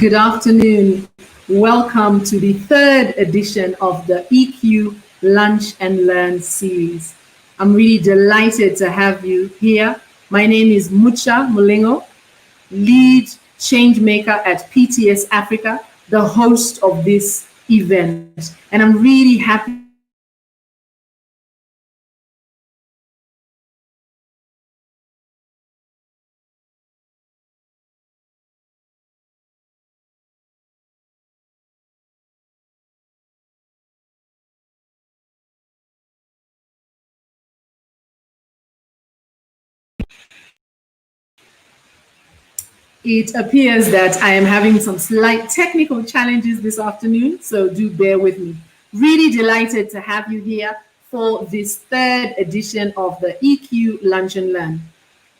Good afternoon. Welcome to the third edition of the EQ Lunch and Learn series. I'm really delighted to have you here. My name is Mucha Mulingo, lead change maker at PTS Africa, the host of this event. And I'm really happy It appears that I am having some slight technical challenges this afternoon, so do bear with me. Really delighted to have you here for this third edition of the EQ Lunch and Learn.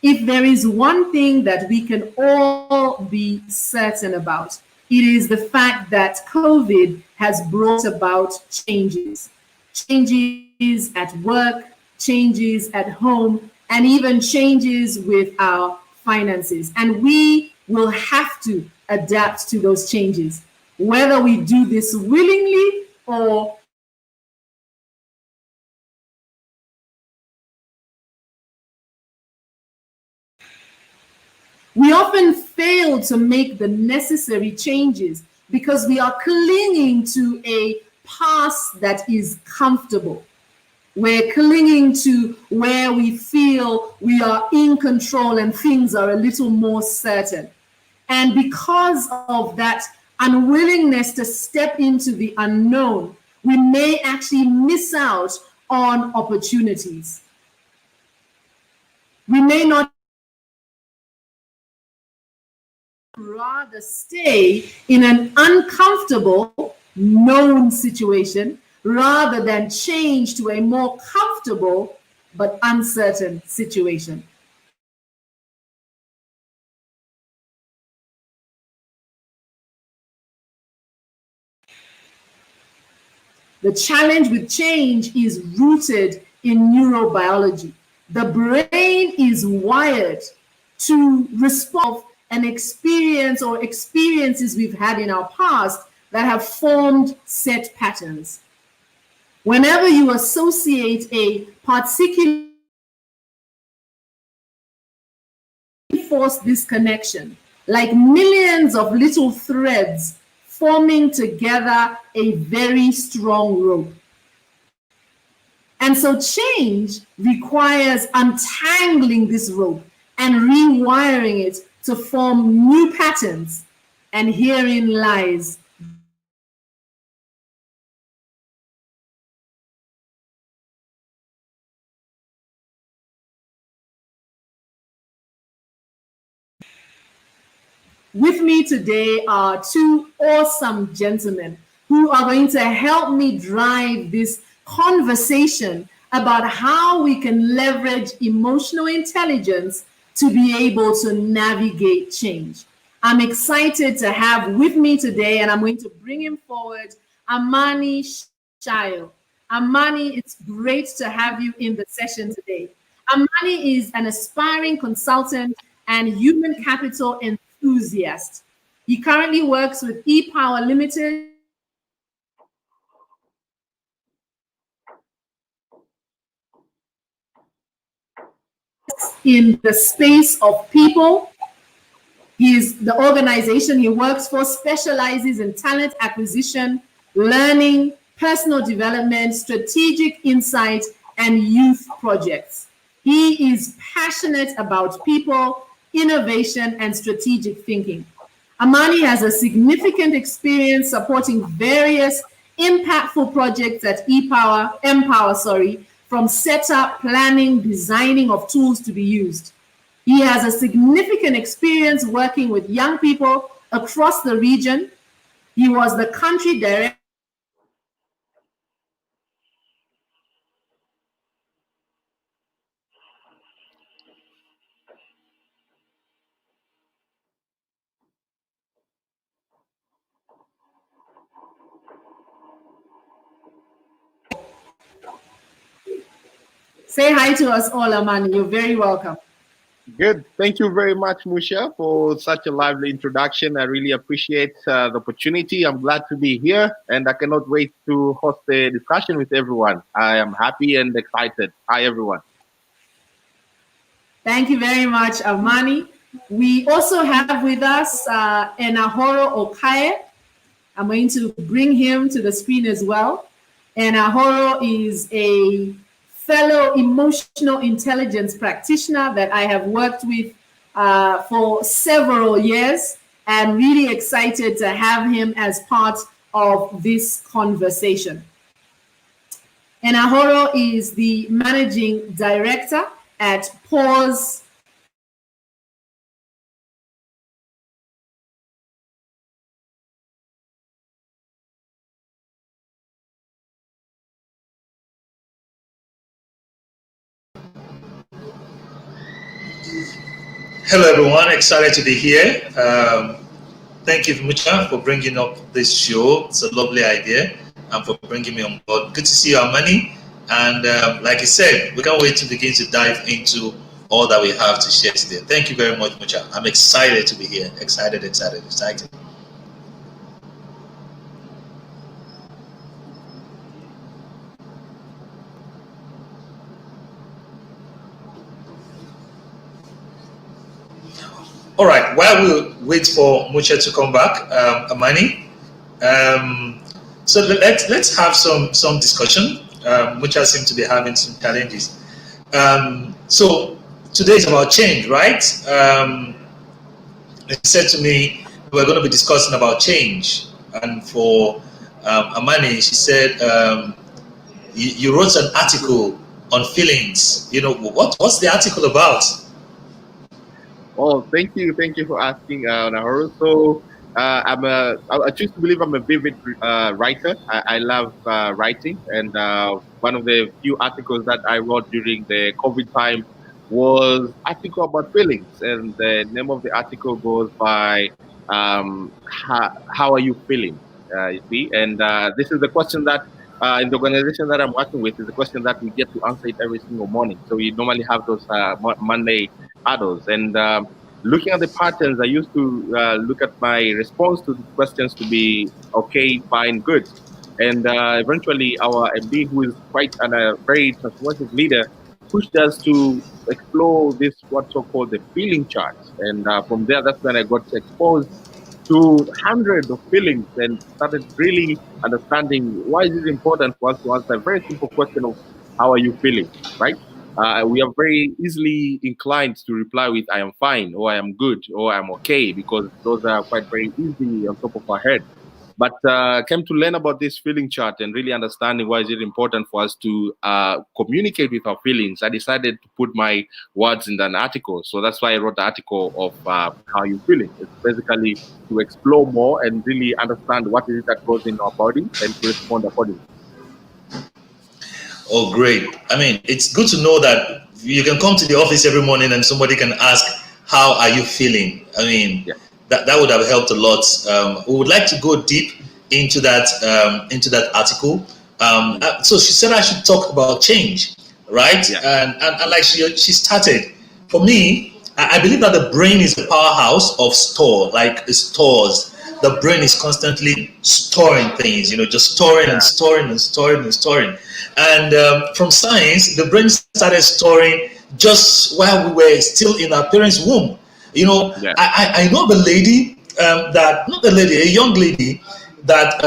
If there is one thing that we can all be certain about, it is the fact that COVID has brought about changes. Changes at work, changes at home, and even changes with our finances. And we will have to adapt to those changes, whether we do this willingly or we often fail to make the necessary changes because we are clinging to a past that is comfortable. We're clinging to where we feel we are in control and things are a little more certain. And because of that unwillingness to step into the unknown, we may actually miss out on opportunities. We may not rather stay in an uncomfortable, known situation rather than change to a more comfortable but uncertain situation. The challenge with change is rooted in neurobiology. The brain is wired to respond to an experience or experiences we've had in our past that have formed set patterns. Whenever you associate a particular force disconnection, like millions of little threads forming together a very strong rope. And so change requires untangling this rope and rewiring it to form new patterns. And herein lies with me today are two awesome gentlemen who are going to help me drive this conversation about how we can leverage emotional intelligence to be able to navigate change. I'm excited to have with me today, and I'm going to bring him forward, Amani Shayo. Amani, it's great to have you in the session today. Amani is an aspiring consultant and human capital enthusiast. He currently works with ePower Limited in the space of people. The organization he works for specializes in talent acquisition, learning, personal development, strategic insight, and youth projects. He is passionate about people, innovation, and strategic thinking. Amani has a significant experience supporting various impactful projects at Empower, from setup, planning, designing of tools to be used. He has a significant experience working with young people across the region. He was the country director. Say hi to us all, Amani. You're very welcome. Good. Thank you very much, Musha, for such a lively introduction. I really appreciate the opportunity. I'm glad to be here, and I cannot wait to host a discussion with everyone. I am happy and excited. Hi, everyone. Thank you very much, Amani. We also have with us Enahoro Okaye. I'm going to bring him to the screen as well. Enahoro is a fellow emotional intelligence practitioner that I have worked with for several years, and really excited to have him as part of this conversation. Enahoro is the managing director at Pause. Hello, everyone. Excited to be here. Thank you, Mucha, for bringing up this show. It's a lovely idea and for bringing me on board. Good to see you, Amani. And like I said, we can't wait to begin to dive into all that we have to share today. Thank you very much, Mucha. I'm excited to be here. Excited. All right. While we wait for Mucha to come back, Amani, so let's have some discussion. Mucha seems to be having some challenges. So today is about change, right? He said to me we're going to be discussing about change, and for Amani, she said you wrote an article on feelings. You know what's the article about? Oh, thank you for asking, Naharu. So, I choose to believe I'm a vivid writer. I love writing, and one of the few articles that I wrote during the COVID time was article about feelings, and the name of the article goes by how are you feeling? You see, and this is the question that. In the organization that I'm working with, is a question that we get to answer it every single morning. So we normally have those Monday adults. And looking at the patterns, I used to look at my response to these questions to be okay, fine, good. And eventually, our MD, who is quite a very transformative leader, pushed us to explore this what's so called the feeling charts. And from there, that's when I got exposed to hundreds of feelings and started really understanding why is it important for us to answer a very simple question of how are you feeling, right? We are very easily inclined to reply with I am fine or I am good or I'm okay because those are quite very easy on top of our head. But came to learn about this feeling chart and really understanding why is it important for us to communicate with our feelings. I decided to put my words in an article. So that's why I wrote the article of how you feeling. It's basically to explore more and really understand what is it that goes in our body and to respond accordingly. Oh, great. I mean, it's good to know that you can come to the office every morning and somebody can ask, how are you feeling? I mean, Yeah. that would have helped a lot. We would like to go deep into that article. So she said I should talk about change, right? Yeah. And like she started. For me, I believe that the brain is a powerhouse of store, like it stores. The brain is constantly storing things, just storing and Yeah. storing and storing and storing. And from science, the brain started storing just while we were still in our parents' womb. Yeah. I know the lady that, not the lady, a young lady that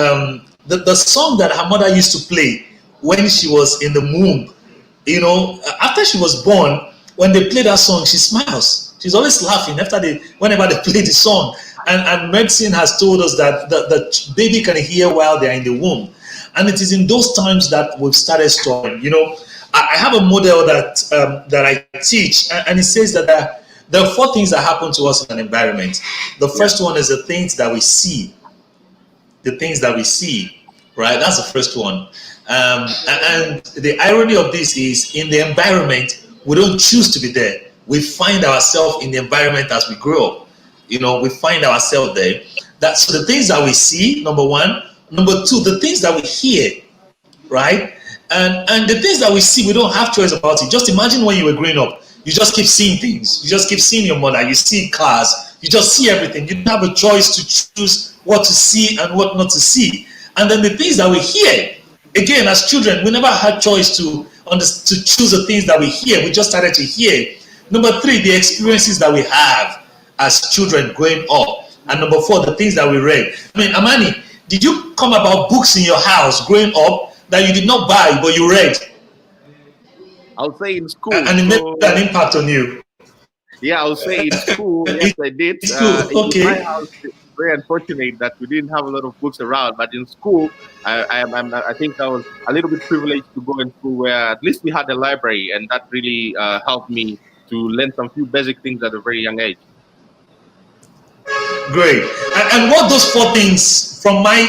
the song that her mother used to play when she was in the womb, after she was born, when they play that song, she smiles. She's always laughing whenever they play the song. And medicine has told us that the baby can hear while they're in the womb. And it is in those times that we've started storing. I have a model that I teach, and it says that there are four things that happen to us in an environment. The Yeah. first one is the things that we see. The things that we see, right? That's the first one. And the irony of this is in the environment, we don't choose to be there. We find ourselves in the environment as we grow up. We find ourselves there. That's so the things that we see, number one. Number two, the things that we hear, right? And the things that we see, we don't have choice about it. Just imagine when you were growing up. You just keep seeing things. You just keep seeing your mother. You see cars. You just see everything. You don't have a choice to choose what to see and what not to see. And then the things that we hear, again, as children, we never had choice to choose the things that we hear. We just started to hear. Number three, the experiences that we have as children growing up. And number four, the things that we read. I mean, Amani, did you come about books in your house growing up that you did not buy but you read? I'll say in school. And it made an impact on you. Yeah, I'll say in school. Yes, I did. Okay. In my house, it's very unfortunate that we didn't have a lot of books around. But in school, I think I was a little bit privileged to go in school where at least we had a library, and that really helped me to learn some few basic things at a very young age. Great. And what those four things from my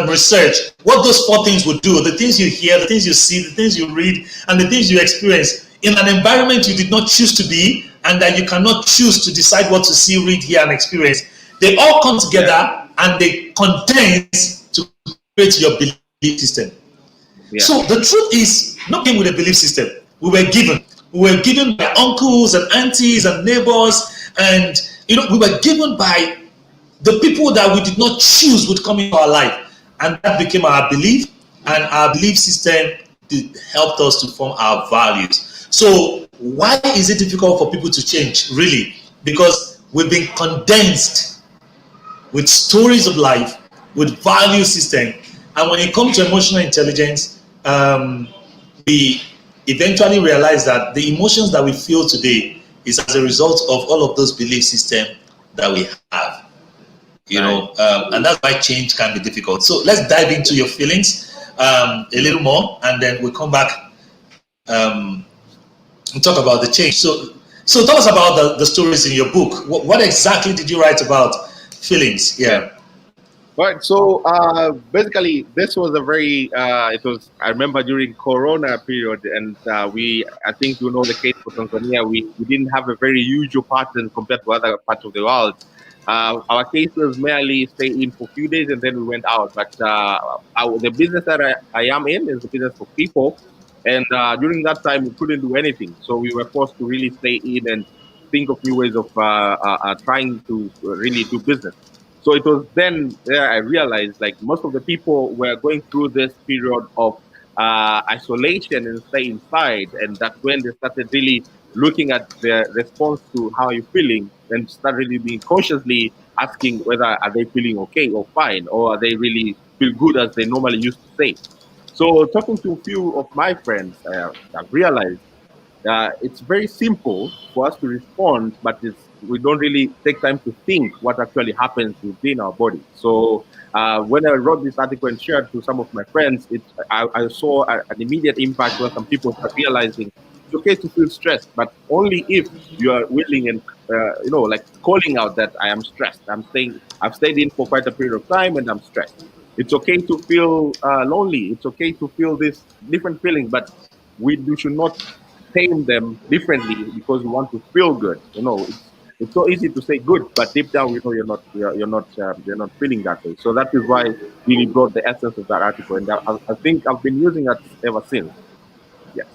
research, what those four things would do, the things you hear, the things you see, the things you read, and the things you experience in an environment you did not choose to be, and that you cannot choose to decide what to see, read, hear, and experience, they all come together and they condense to create your belief system. Yeah. So the truth is, not came with a belief system. We were given. We were given by uncles and aunties and neighbors, and we were given by the people that we did not choose would come into our life, and that became our belief, and our belief system helped us to form our values. So why is it difficult for people to change? Really, because we've been condensed with stories of life, with value system, and when it comes to emotional intelligence, we eventually realize that the emotions that we feel today is as a result of all of those belief systems that we have. And that's why change can be difficult. So let's dive into your feelings a little more, and then we'll come back and talk about the change. So tell us about the stories in your book. What exactly did you write about feelings? Yeah. Right. So basically, this was a very. I remember during Corona period, and I think you know the case for Tanzania. We didn't have a very usual pattern compared to other parts of the world. Our case was merely stay in for a few days and then we went out. But the business that I am in is the business for people, and during that time we couldn't do anything, so we were forced to really stay in and think of new ways of trying to really do business. So it was then there I realized like most of the people were going through this period of isolation and stay inside, and that's when they started really looking at their response to how you're feeling and start really being consciously asking whether are they feeling okay or fine, or are they really feel good as they normally used to say. So talking to a few of my friends, I've realized it's very simple for us to respond, but we don't really take time to think what actually happens within our body. So when I wrote this article and shared to some of my friends, I saw an immediate impact where some people start realizing it's okay to feel stressed, but only if you are willing and like calling out that I am stressed. I've stayed in for quite a period of time and I'm stressed. It's okay to feel lonely. It's okay to feel these different feelings, but we should not tame them differently because we want to feel good. It's so easy to say good, but deep down we know you're not feeling that way. So that is why we brought the essence of that article, and I think I've been using it ever since. Yes.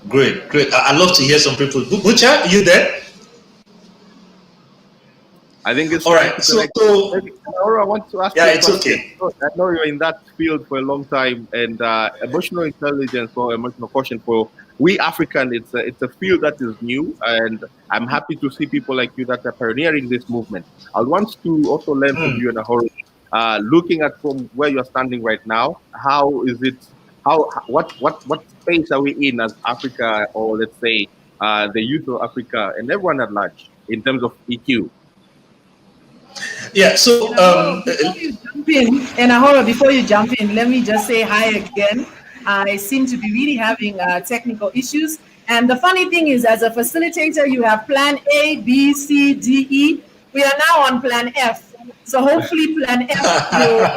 Great. I love to hear some people. Bucha, you there? I think it's all right. So I want to ask. Yeah, it's okay. I know you're in that field for a long time, and emotional intelligence or emotional quotient for we African, it's a field that is new, and I'm happy to see people like you that are pioneering this movement. I want to also learn from you in a hurry. Looking at from where you're standing right now, how is it? What space are we in as Africa, or let's say the youth of Africa and everyone at large in terms of EQ? Yeah, so before you jump in, let me just say hi again. I seem to be really having technical issues. And the funny thing is, as a facilitator, you have plan A, B, C, D, E. We are now on plan F. So hopefully plan F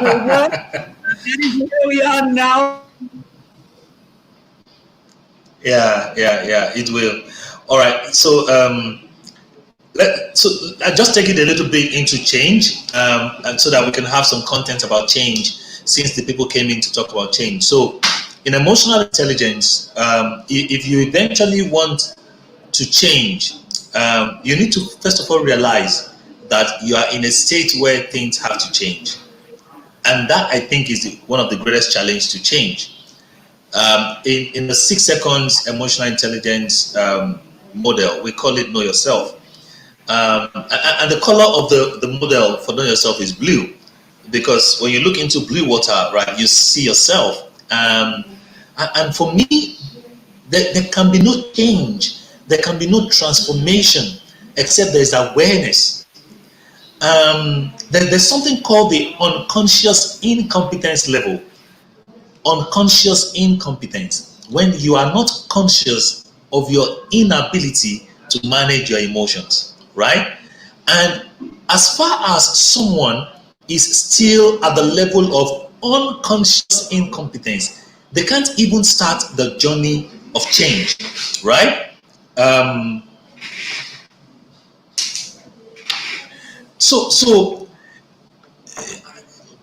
will work. That is where we are now. Yeah, it will. All right, so I just take it a little bit into change, and so that we can have some content about change, since the people came in to talk about change. So in emotional intelligence, if you eventually want to change, you need to first of all realize that you are in a state where things have to change. And that, I think, is one of the greatest challenges to change. In the 6 seconds emotional intelligence model, we call it Know Yourself. And the color of the model for Know Yourself is blue, because when you look into blue water, right, you see yourself. And for me, there can be no change, there can be no transformation except there's awareness. There's something called the unconscious incompetence level. Unconscious incompetence, when you are not conscious of your inability to manage your emotions, right? And as far as someone is still at the level of unconscious incompetence, they can't even start the journey of change, right? So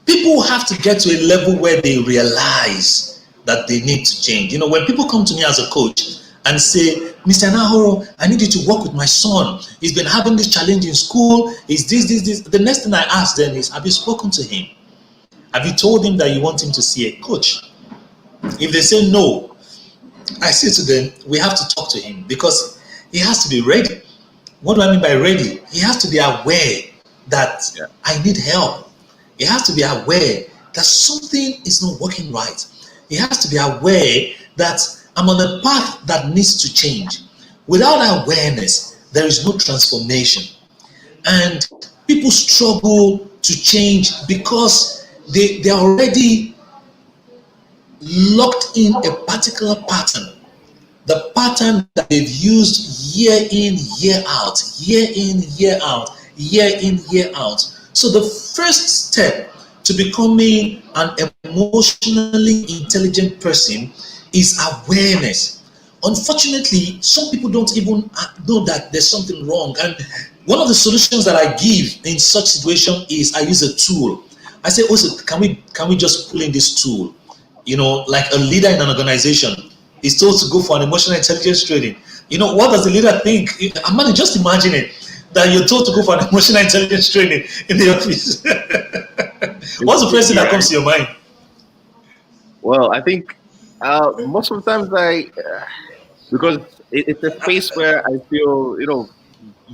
people have to get to a level where they realize that they need to change. You know, when people come to me as a coach and say, Mr. Nahoro, I need you to work with my son. He's been having this challenge in school. Is this. The next thing I ask them is, have you spoken to him? Have you told him that you want him to see a coach? If they say no, I say to them, we have to talk to him, because he has to be ready. What do I mean by ready? He has to be aware that I need help. He has to be aware that something is not working right. He has to be aware that I'm on a path that needs to change. Without awareness, there is no transformation. And people struggle to change because they are already locked in a particular pattern. The pattern that they've used year in, year out, year in, year out, year in, year out. So the first step to becoming an emotionally intelligent person is awareness. Unfortunately, some people don't even know that there's something wrong. And one of the solutions that I give in such situation is I use a tool. I say, also, can we just pull in this tool? You know, like a leader in an organization is told to go for an emotional intelligence training. You know, what does the leader think? I'm just imagine it, that you're told to go for an emotional intelligence training in the office. What's the first thing that comes to your mind? Well, I think most of the times because it's a space where I feel,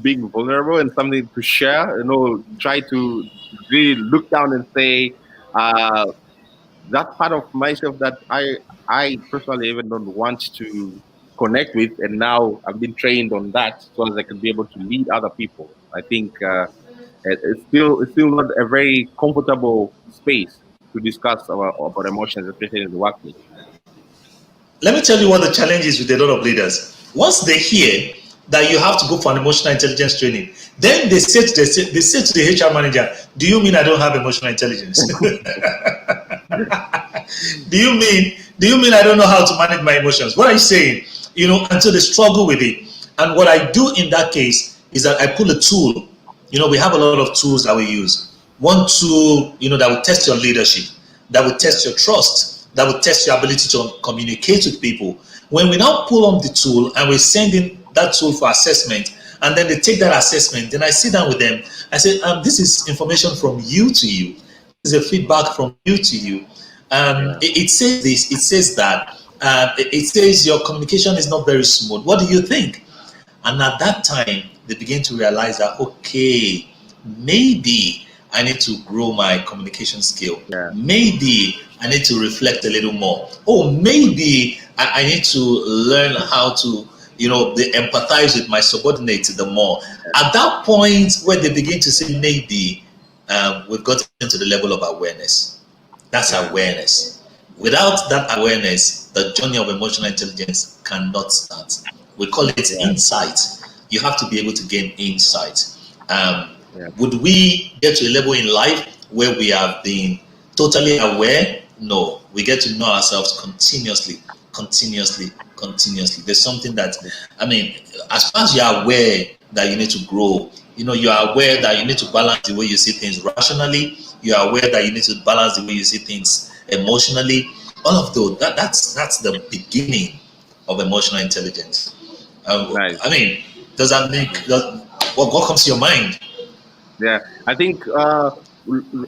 being vulnerable and something to share, try to really look down and say, that part of myself that I personally even don't want to connect with, and now I've been trained on that so as I can be able to lead other people. I think it's still not a very comfortable space to discuss about emotions, especially in the workplace. Let me tell you what the challenge is with a lot of leaders. Once they hear that you have to go for an emotional intelligence training, then they say to the HR manager, do you mean I don't have emotional intelligence? do you mean I don't know how to manage my emotions? What are you saying? Until they struggle with it. And what I do in that case is that I pull a tool. We have a lot of tools that we use. One tool, that will test your leadership, that will test your trust, that will test your ability to communicate with people. When we now pull on the tool and we send in that tool for assessment, and then they take that assessment, then I sit down with them. I say, this is information from you to you. This is a feedback from you to you. It says this, it says that. It says your communication is not very smooth. What do you think? And at that time, they begin to realize that, okay, maybe I need to grow my communication skill. Yeah. Maybe I need to reflect a little more. Oh, maybe I need to learn how to, they empathize with my subordinates the more. Yeah. At that point where they begin to say maybe, we've gotten to the level of awareness. That's awareness. Without that awareness, the journey of emotional intelligence cannot start. We call it insight. You have to be able to gain insight. Would we get to a level in life where we have been totally aware? No. We get to know ourselves continuously. There's something that, as far as you're aware that you need to grow, you are aware that you need to balance the way you see things rationally. You are aware that you need to balance the way you see things emotionally. All of those. That's the beginning of emotional intelligence. Nice. I mean, does that make what comes to your mind? Yeah, I think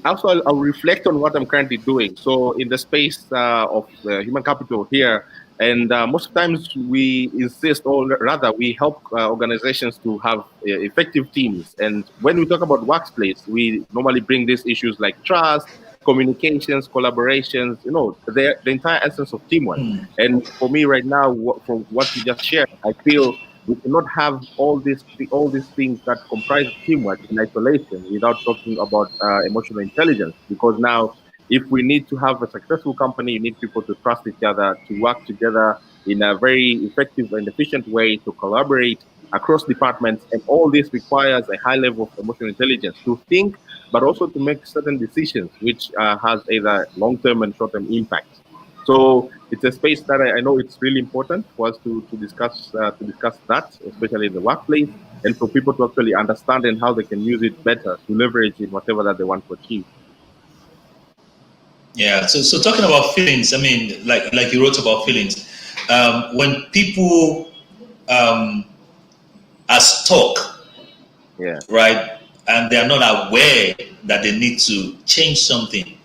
also I'll reflect on what I'm currently doing. So in the space of human capital here, and most times we insist, or rather, we help organizations to have effective teams. And when we talk about workplace, we normally bring these issues like trust, communications, collaborations. The entire essence of teamwork. Hmm. And for me right now, from what you just shared, I feel we cannot have all these things that comprise teamwork in isolation without talking about emotional intelligence. Because now, if we need to have a successful company, you need people to trust each other, to work together in a very effective and efficient way, to collaborate across departments, and all this requires a high level of emotional intelligence to think, but also to make certain decisions, which has either long-term and short-term impacts. So it's a space that I know it's really important for us to discuss that, especially in the workplace, and for people to actually understand and how they can use it better to leverage in whatever that they want to achieve. Yeah. So talking about feelings, I mean, like you wrote about feelings, when people um, are stuck, Yeah, right, and they are not aware that they need to change something,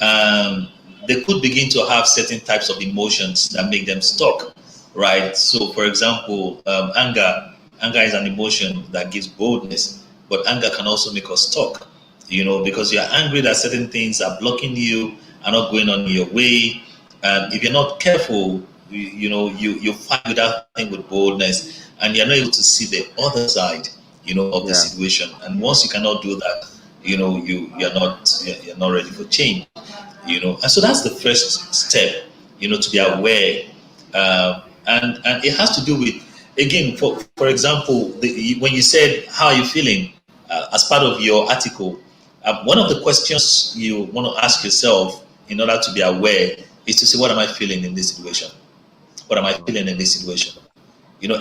um, they could begin to have certain types of emotions that make them stuck, right? So, for example, anger is an emotion that gives boldness, but anger can also make us stuck, because you're angry that certain things are blocking you, are not going on your way. And if you're not careful, you fight with that thing with boldness, and you're not able to see the other side, of the yeah, situation. And once you cannot do that, you're not ready for change. And so that's the first step, to be yeah, aware. And it has to do with, again, for example, when you said how are you feeling, as part of your article, one of the questions you want to ask yourself in order to be aware is to say, what am I feeling in this situation? What am I feeling in this situation?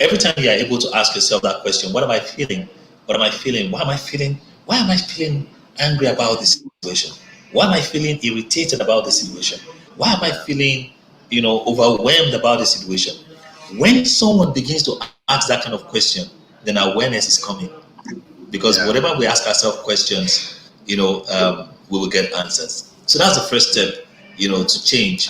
Every time you are able to ask yourself that question, what am I feeling? What am I feeling? Why am I feeling? Why am I feeling angry about this situation? Why am I feeling irritated about the situation? Why am I yeah, feeling, overwhelmed about the situation? When someone begins to ask that kind of question, then awareness is coming. Because yeah, whatever we ask ourselves questions, we will get answers. So that's the first step, to change.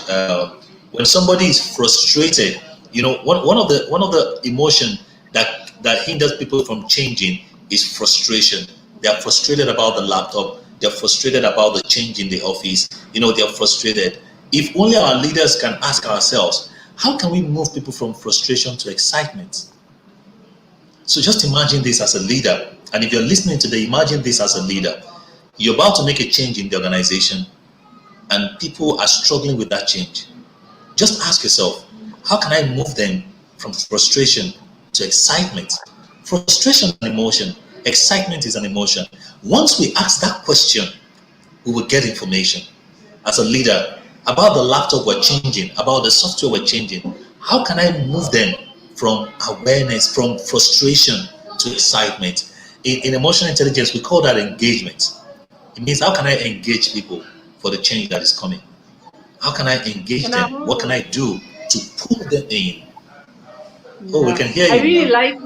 When somebody is frustrated, one of the emotion that hinders people from changing is frustration. They are frustrated about the laptop. They're frustrated about the change in the office. They're frustrated. If only our leaders can ask ourselves, how can we move people from frustration to excitement? So just imagine this as a leader. And if you're listening today, imagine this as a leader. You're about to make a change in the organization, and people are struggling with that change. Just ask yourself, how can I move them from frustration to excitement? Frustration is an emotion, excitement is an emotion. Once we ask that question, we will get information as a leader about the laptop we're changing, about the software we're changing. How can I move them from awareness, from frustration to excitement? In emotional intelligence, we call that engagement. It means how can I engage people for the change that is coming? How can I engage them? What can I do to pull them in? Oh, we Yeah, can hear I you really now. like,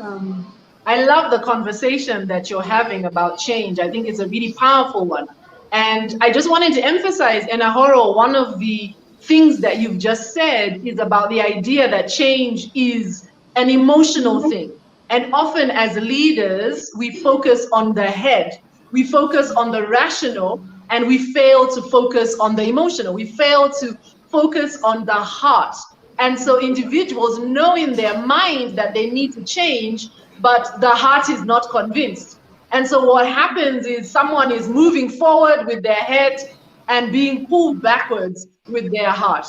I love the conversation that you're having about change. I think it's a really powerful one. And I just wanted to emphasize, Enahoro, one of the things that you've just said is about the idea that change is an emotional thing. And often as leaders, we focus on the head, we focus on the rational, and we fail to focus on the emotional. We fail to focus on the heart. And so individuals know in their mind that they need to change, but the heart is not convinced. And so what happens is someone is moving forward with their head and being pulled backwards with their heart.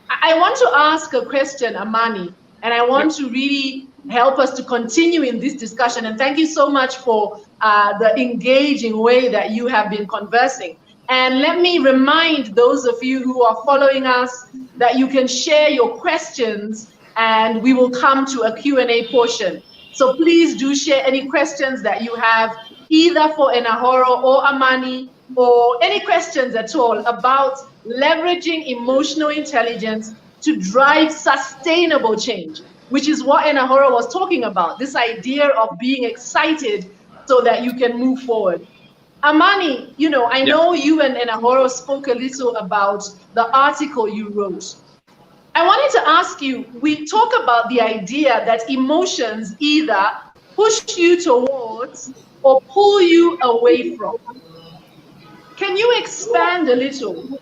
I want to ask a question, Amani, and I yeah. want to really help us to continue in this discussion. And thank you so much for the engaging way that you have been conversing. And let me remind those of you who are following us that you can share your questions and we will come to a Q&A portion. So please do share any questions that you have, either for Enahoro or Amani, or any questions at all about leveraging emotional intelligence to drive sustainable change, which is what Enahoro was talking about, this idea of being excited so that you can move forward. Amani, I Yeah. know you and Enahoro spoke a little about the article you wrote. I wanted to ask you, we talk about the idea that emotions either push you towards or pull you away from. Can you expand a little,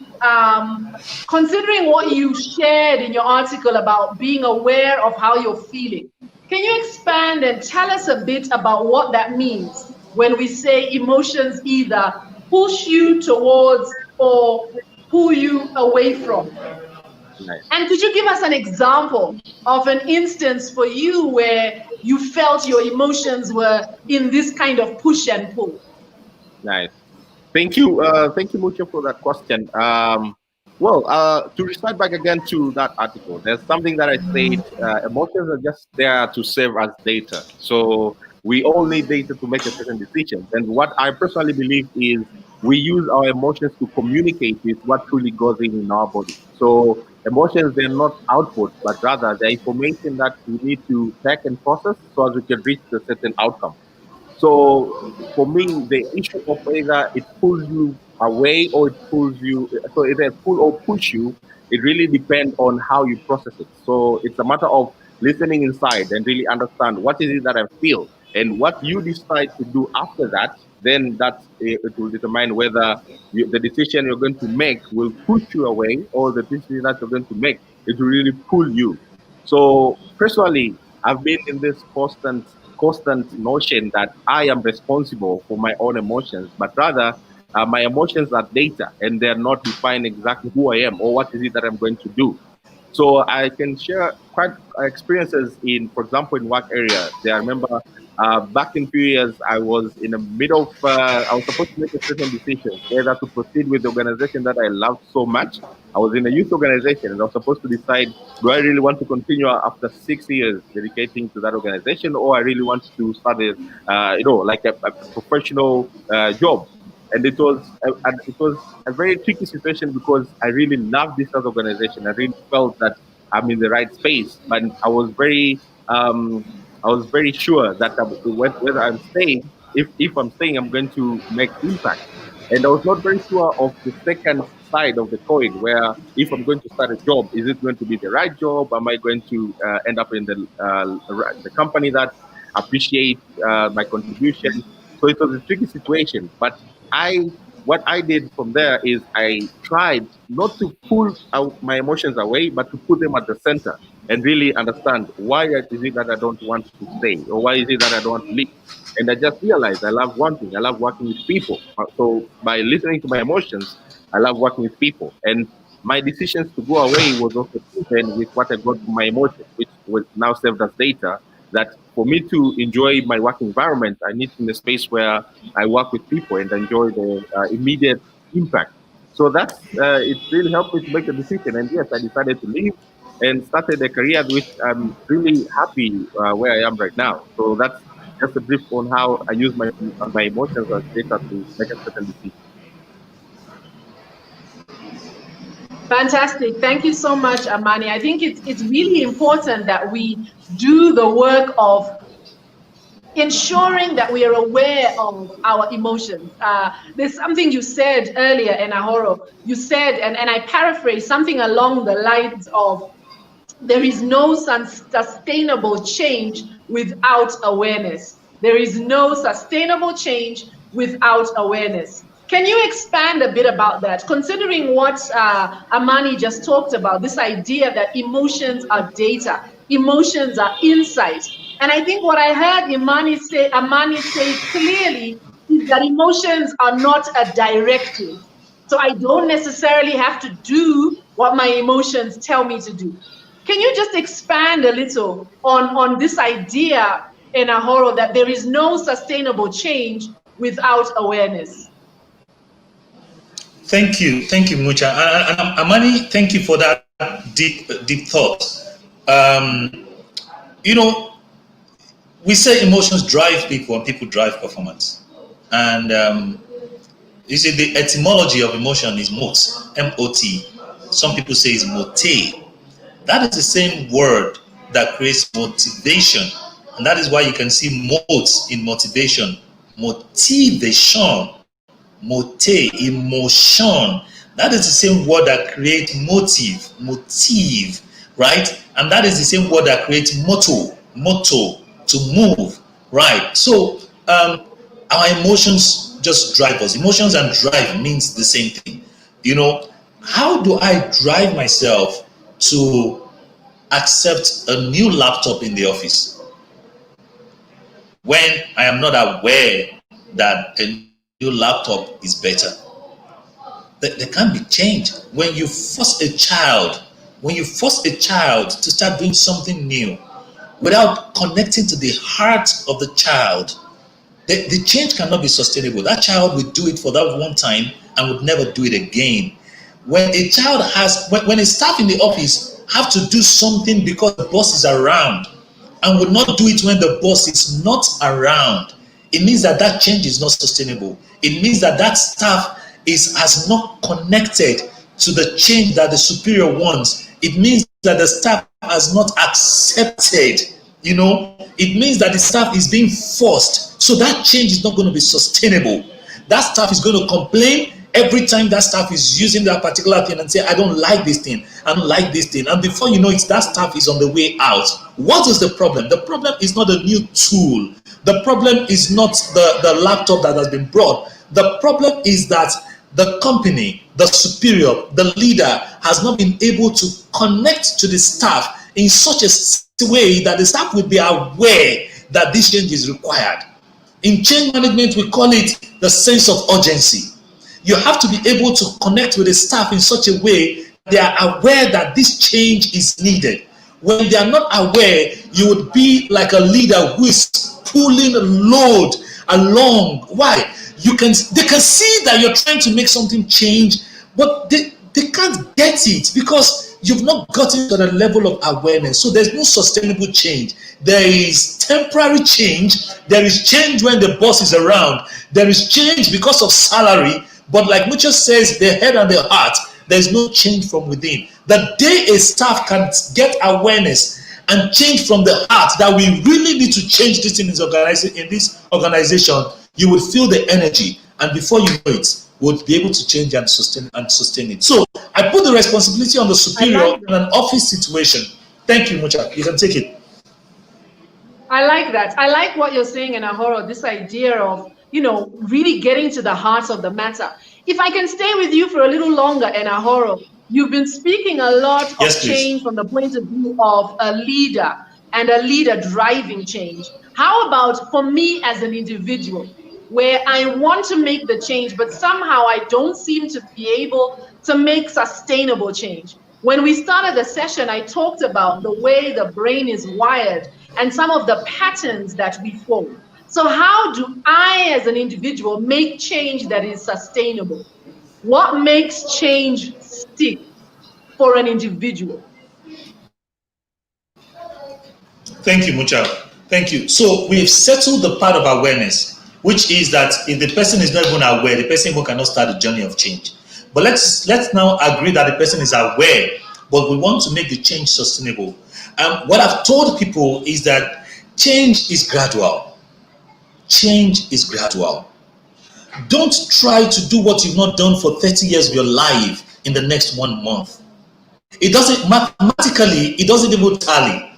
considering what you shared in your article about being aware of how you're feeling? Can you expand and tell us a bit about what that means when we say emotions either push you towards or pull you away from? Nice. And could you give us an example of an instance for you where you felt your emotions were in this kind of push and pull? Nice. Thank you, Mucho, for that question. To recite back again to that article, there's something that I said. Emotions are just there to serve as data. So we all need data to make a certain decision. And what I personally believe is we use our emotions to communicate with what truly goes in our body. So emotions, they're not output, but rather they're information that we need to check and process so as we can reach a certain outcome. So for me, the issue of whether it pulls you away or it pulls you, so either pull or push you, it really depends on how you process it. So it's a matter of listening inside and really understand what is it that I feel and what you decide to do after that. Then it will determine whether the decision you're going to make will push you away or the decision that you're going to make it will really pull you. So personally, I've been in this constant notion that I am responsible for my own emotions, but rather my emotions are data and they're not defining exactly who I am or what is it that I'm going to do. So I can share quite experiences in, for example, in work area. I remember back in few years, I was in the middle of, I was supposed to make a certain decision, whether to proceed with the organization that I loved so much. I was in a youth organization and I was supposed to decide, do I really want to continue after 6 years dedicating to that organization or I really want to start like a professional job. And it was a very tricky situation because I really loved this as organization. I really felt that I'm in the right space, but um, I was very sure that whether I'm staying, if I'm staying, I'm going to make impact. And I was not very sure of the second side of the coin, where if I'm going to start a job, is it going to be the right job? Am I going to end up in the company that appreciate my contribution? So it was a tricky situation, but I what I did from there is I tried not to pull out my emotions away, but to put them at the center and really understand why is it that I don't want to stay or why is it that I don't want to leave. And I just realized I love one thing. I love working with people. So by listening to my emotions, I love working with people. And my decisions to go away was also proven with what I got from my emotions, which was now served as data. That for me to enjoy my work environment, I need in a space where I work with people and enjoy the immediate impact. So it really helped me to make a decision. And yes, I decided to leave and started a career which I'm really happy where I am right now. So that's just a brief on how I use my emotions as data to make a certain decision. Fantastic. Thank you so much, Amani. I think it's really important that we do the work of ensuring that we are aware of our emotions. There's something you said earlier, Enahoro. You said, and I paraphrase something along the lines of, there is no sustainable change without awareness. There is no sustainable change without awareness. Can you expand a bit about that? Considering what Amani just talked about, this idea that emotions are data, emotions are insight. And I think what I heard Amani say clearly is that emotions are not a directive. So I don't necessarily have to do what my emotions tell me to do. Can you just expand a little on this idea in Ahoro that there is no sustainable change without awareness? Thank you, Mucha. And Amani, thank you for that deep thought. Um, you know, we say emotions drive people and people drive performance. And You see, the etymology of emotion is mot, M-O-T. Some people say it's mote. That is the same word that creates motivation. And that is why you can see motes in motivation. Motivation, mote, emotion. That is the same word that creates motive, right? And that is the same word that creates motto, to move, right? So our emotions just drive us. Emotions and drive means the same thing. How do I drive myself to accept a new laptop in the office when I am not aware that a new laptop is better? There can be change. When you force a child to start doing something new without connecting to the heart of the child, the change cannot be sustainable. That child will do it for that one time and would never do it again. When a staff in the office have to do something because the boss is around and would not do it when the boss is not around, it means that change is not sustainable. It means that staff has not connected to the change that the superior wants. It means that the staff has not accepted. It means that the staff is being forced. So that change is not going to be sustainable. That staff is going to complain every time that staff is using that particular thing and say, I don't like this thing, I don't like this thing. And before you know it, that staff is on the way out. What is the problem? The problem is not a new tool. The problem is not the laptop that has been brought. The problem is that the company, the superior, the leader has not been able to connect to the staff in such a way that the staff will be aware that this change is required. In change management, we call it the sense of urgency. You have to be able to connect with the staff in such a way they are aware that this change is needed. When they are not aware, you would be like a leader who is pulling a load along. Why? They can see that you're trying to make something change, but they can't get it because you've not gotten to the level of awareness. So there's no sustainable change. There is temporary change. There is change when the boss is around. There is change because of salary. But like Mucha says, the head and the heart, there's no change from within. The day a staff can get awareness and change from the heart that we really need to change this in this organization, you would feel the energy, and before you know it, would be able to change and sustain it. So I put the responsibility on the superior in an office situation. Thank you, Mucha. You can take it. I like that. I like what you're saying, Ahoro, this idea of, really getting to the heart of the matter. If I can stay with you for a little longer, Ahoro, you've been speaking a lot of change from the point of view of a leader and a leader driving change. How about for me as an individual, where I want to make the change, but somehow I don't seem to be able to make sustainable change? When we started the session, I talked about the way the brain is wired and some of the patterns that we form. So how do I, as an individual, make change that is sustainable? What makes change stick for an individual? Thank you, Mucha. Thank you. So we've settled the part of awareness, which is that if the person is not even aware, the person even cannot start the journey of change. But let's now agree that the person is aware, but we want to make the change sustainable. What I've told people is that change is gradual. Change is gradual. Don't try to do what you've not done for 30 years of your life in the next 1 month. It doesn't, mathematically, it doesn't even tally.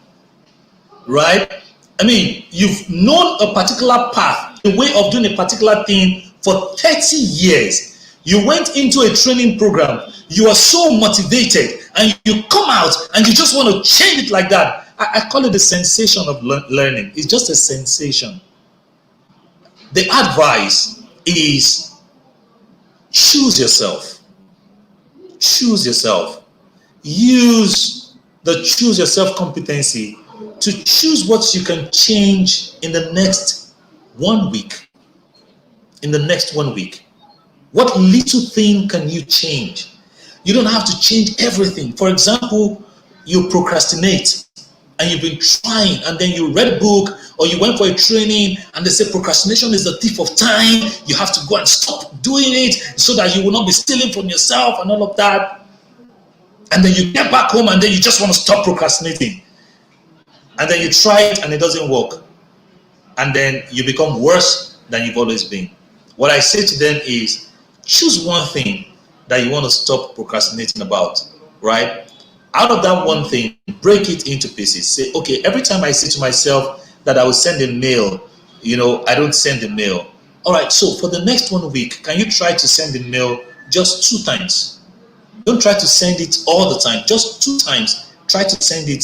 Right? I mean, you've known a particular path, a way of doing a particular thing for 30 years. You went into a training program, you are so motivated, and you come out and you just want to change it like that. I call it the sensation of learning. It's just a sensation. The advice is choose yourself. Choose yourself. Use the choose yourself competency to choose what you can change in the next 1 week. In the next 1 week. What little thing can you change? You don't have to change everything. For example, you procrastinate. and you've been trying, and then you read a book or you went for a training and they say procrastination is the thief of time. You have to go and stop doing it so that you will not be stealing from yourself and all of that. And then you get back home and then you just want to stop procrastinating. And then you try it and it doesn't work. And then you become worse than you've always been. What I say to them is, choose one thing that you want to stop procrastinating about, right? Out of that one thing, break it into pieces. Say, okay, every time I say to myself that I will send a mail, I don't send the mail. All right, so for the next 1 week, can you try to send the mail just 2 times? Don't try to send it all the time, just 2 times. Try to send it,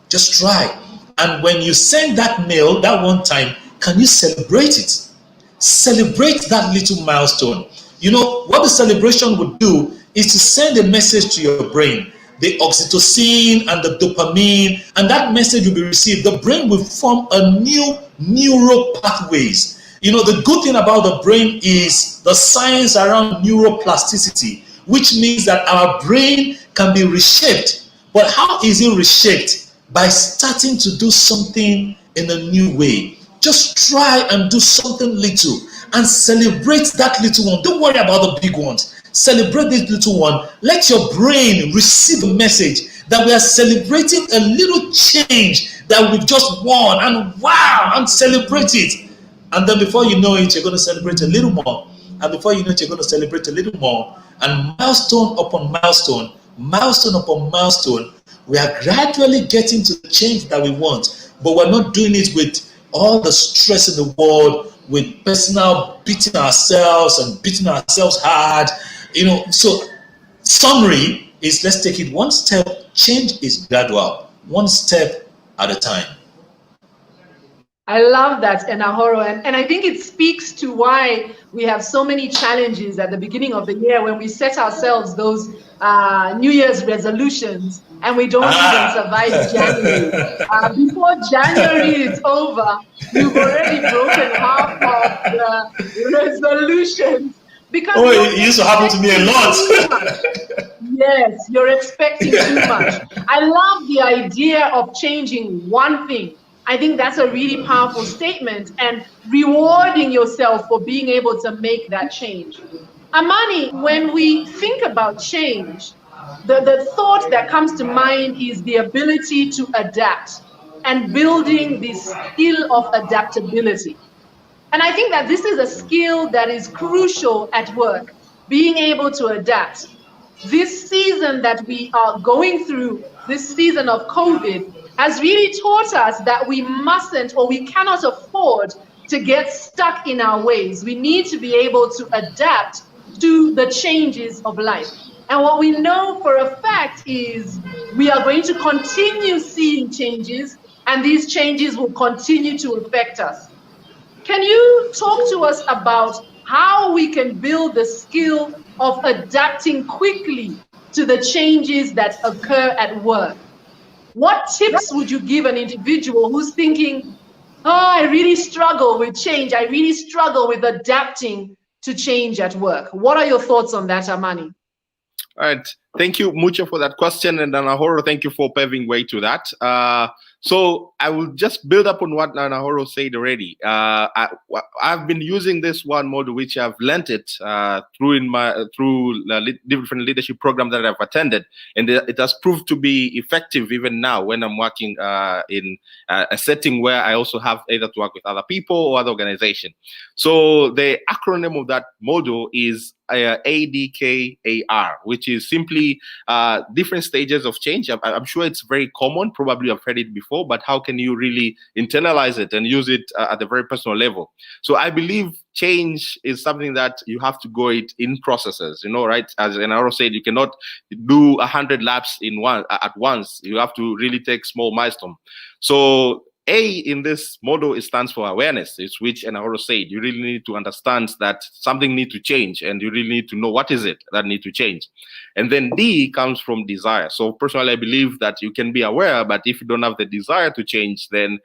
just try. And when you send that mail that one time, can you celebrate it? Celebrate that little milestone. What the celebration would do is to send a message to your brain, the oxytocin and the dopamine, and that message will be received. The brain will form a new neural pathways. The good thing about the brain is the science around neuroplasticity, which means that our brain can be reshaped. But how is it reshaped? By starting to do something in a new way. Just try and do something little and celebrate that little one. Don't worry about the big ones. Celebrate this little one. Let your brain receive a message that we are celebrating a little change that we've just won, and wow, and celebrate it. And then before you know it, you're going to celebrate a little more. And before you know it, you're going to celebrate a little more. And milestone upon milestone, milestone upon milestone, we are gradually getting to the change that we want. But we're not doing it with all the stress in the world, with personal beating ourselves and beating ourselves hard. So summary is, let's take it one step. Change is gradual, one step at a time. I love that, Enahoro, and I think it speaks to why we have so many challenges at the beginning of the year when we set ourselves those New Year's resolutions and we don't even survive January. Before January is over, you've already broken half of the resolutions. Because it used to happen to me a lot. Yes, you're expecting too much. I love the idea of changing one thing. I think that's a really powerful statement, and rewarding yourself for being able to make that change. Amani, when we think about change, the thought that comes to mind is the ability to adapt and building this skill of adaptability. And I think that this is a skill that is crucial at work, being able to adapt. This season that we are going through, this season of COVID, has really taught us that we mustn't, or we cannot afford to get stuck in our ways. We need to be able to adapt to the changes of life. And what we know for a fact is we are going to continue seeing changes, and these changes will continue to affect us. Can you talk to us about how we can build the skill of adapting quickly to the changes that occur at work? What tips would you give an individual who's thinking, oh, I really struggle with change. I really struggle with adapting to change at work. What are your thoughts on that, Amani? All right. Thank you, Mucha, for that question. And Nanahoro, thank you for paving way to that. So I will just build up on what Nanahoro said already. I've been using this one model, which I've learned it through different leadership programs that I've attended, and it has proved to be effective even now when I'm working in a setting where I also have either to work with other people or other organizations. So the acronym of that model is ADKAR, which is simply different stages of change. I'm sure it's very common. Probably I've heard it before, but how can you really internalize it and use it at a very personal level? So I believe change is something that you have to go it in processes, right? As Enaro said, you cannot do 100 laps at once. You have to really take small milestones. So A in this model, it stands for awareness. It's which Enahoro said, you really need to understand that something needs to change, and you really need to know what is it that needs to change. And then D comes from desire. So personally, I believe that you can be aware, but if you don't have the desire to change, then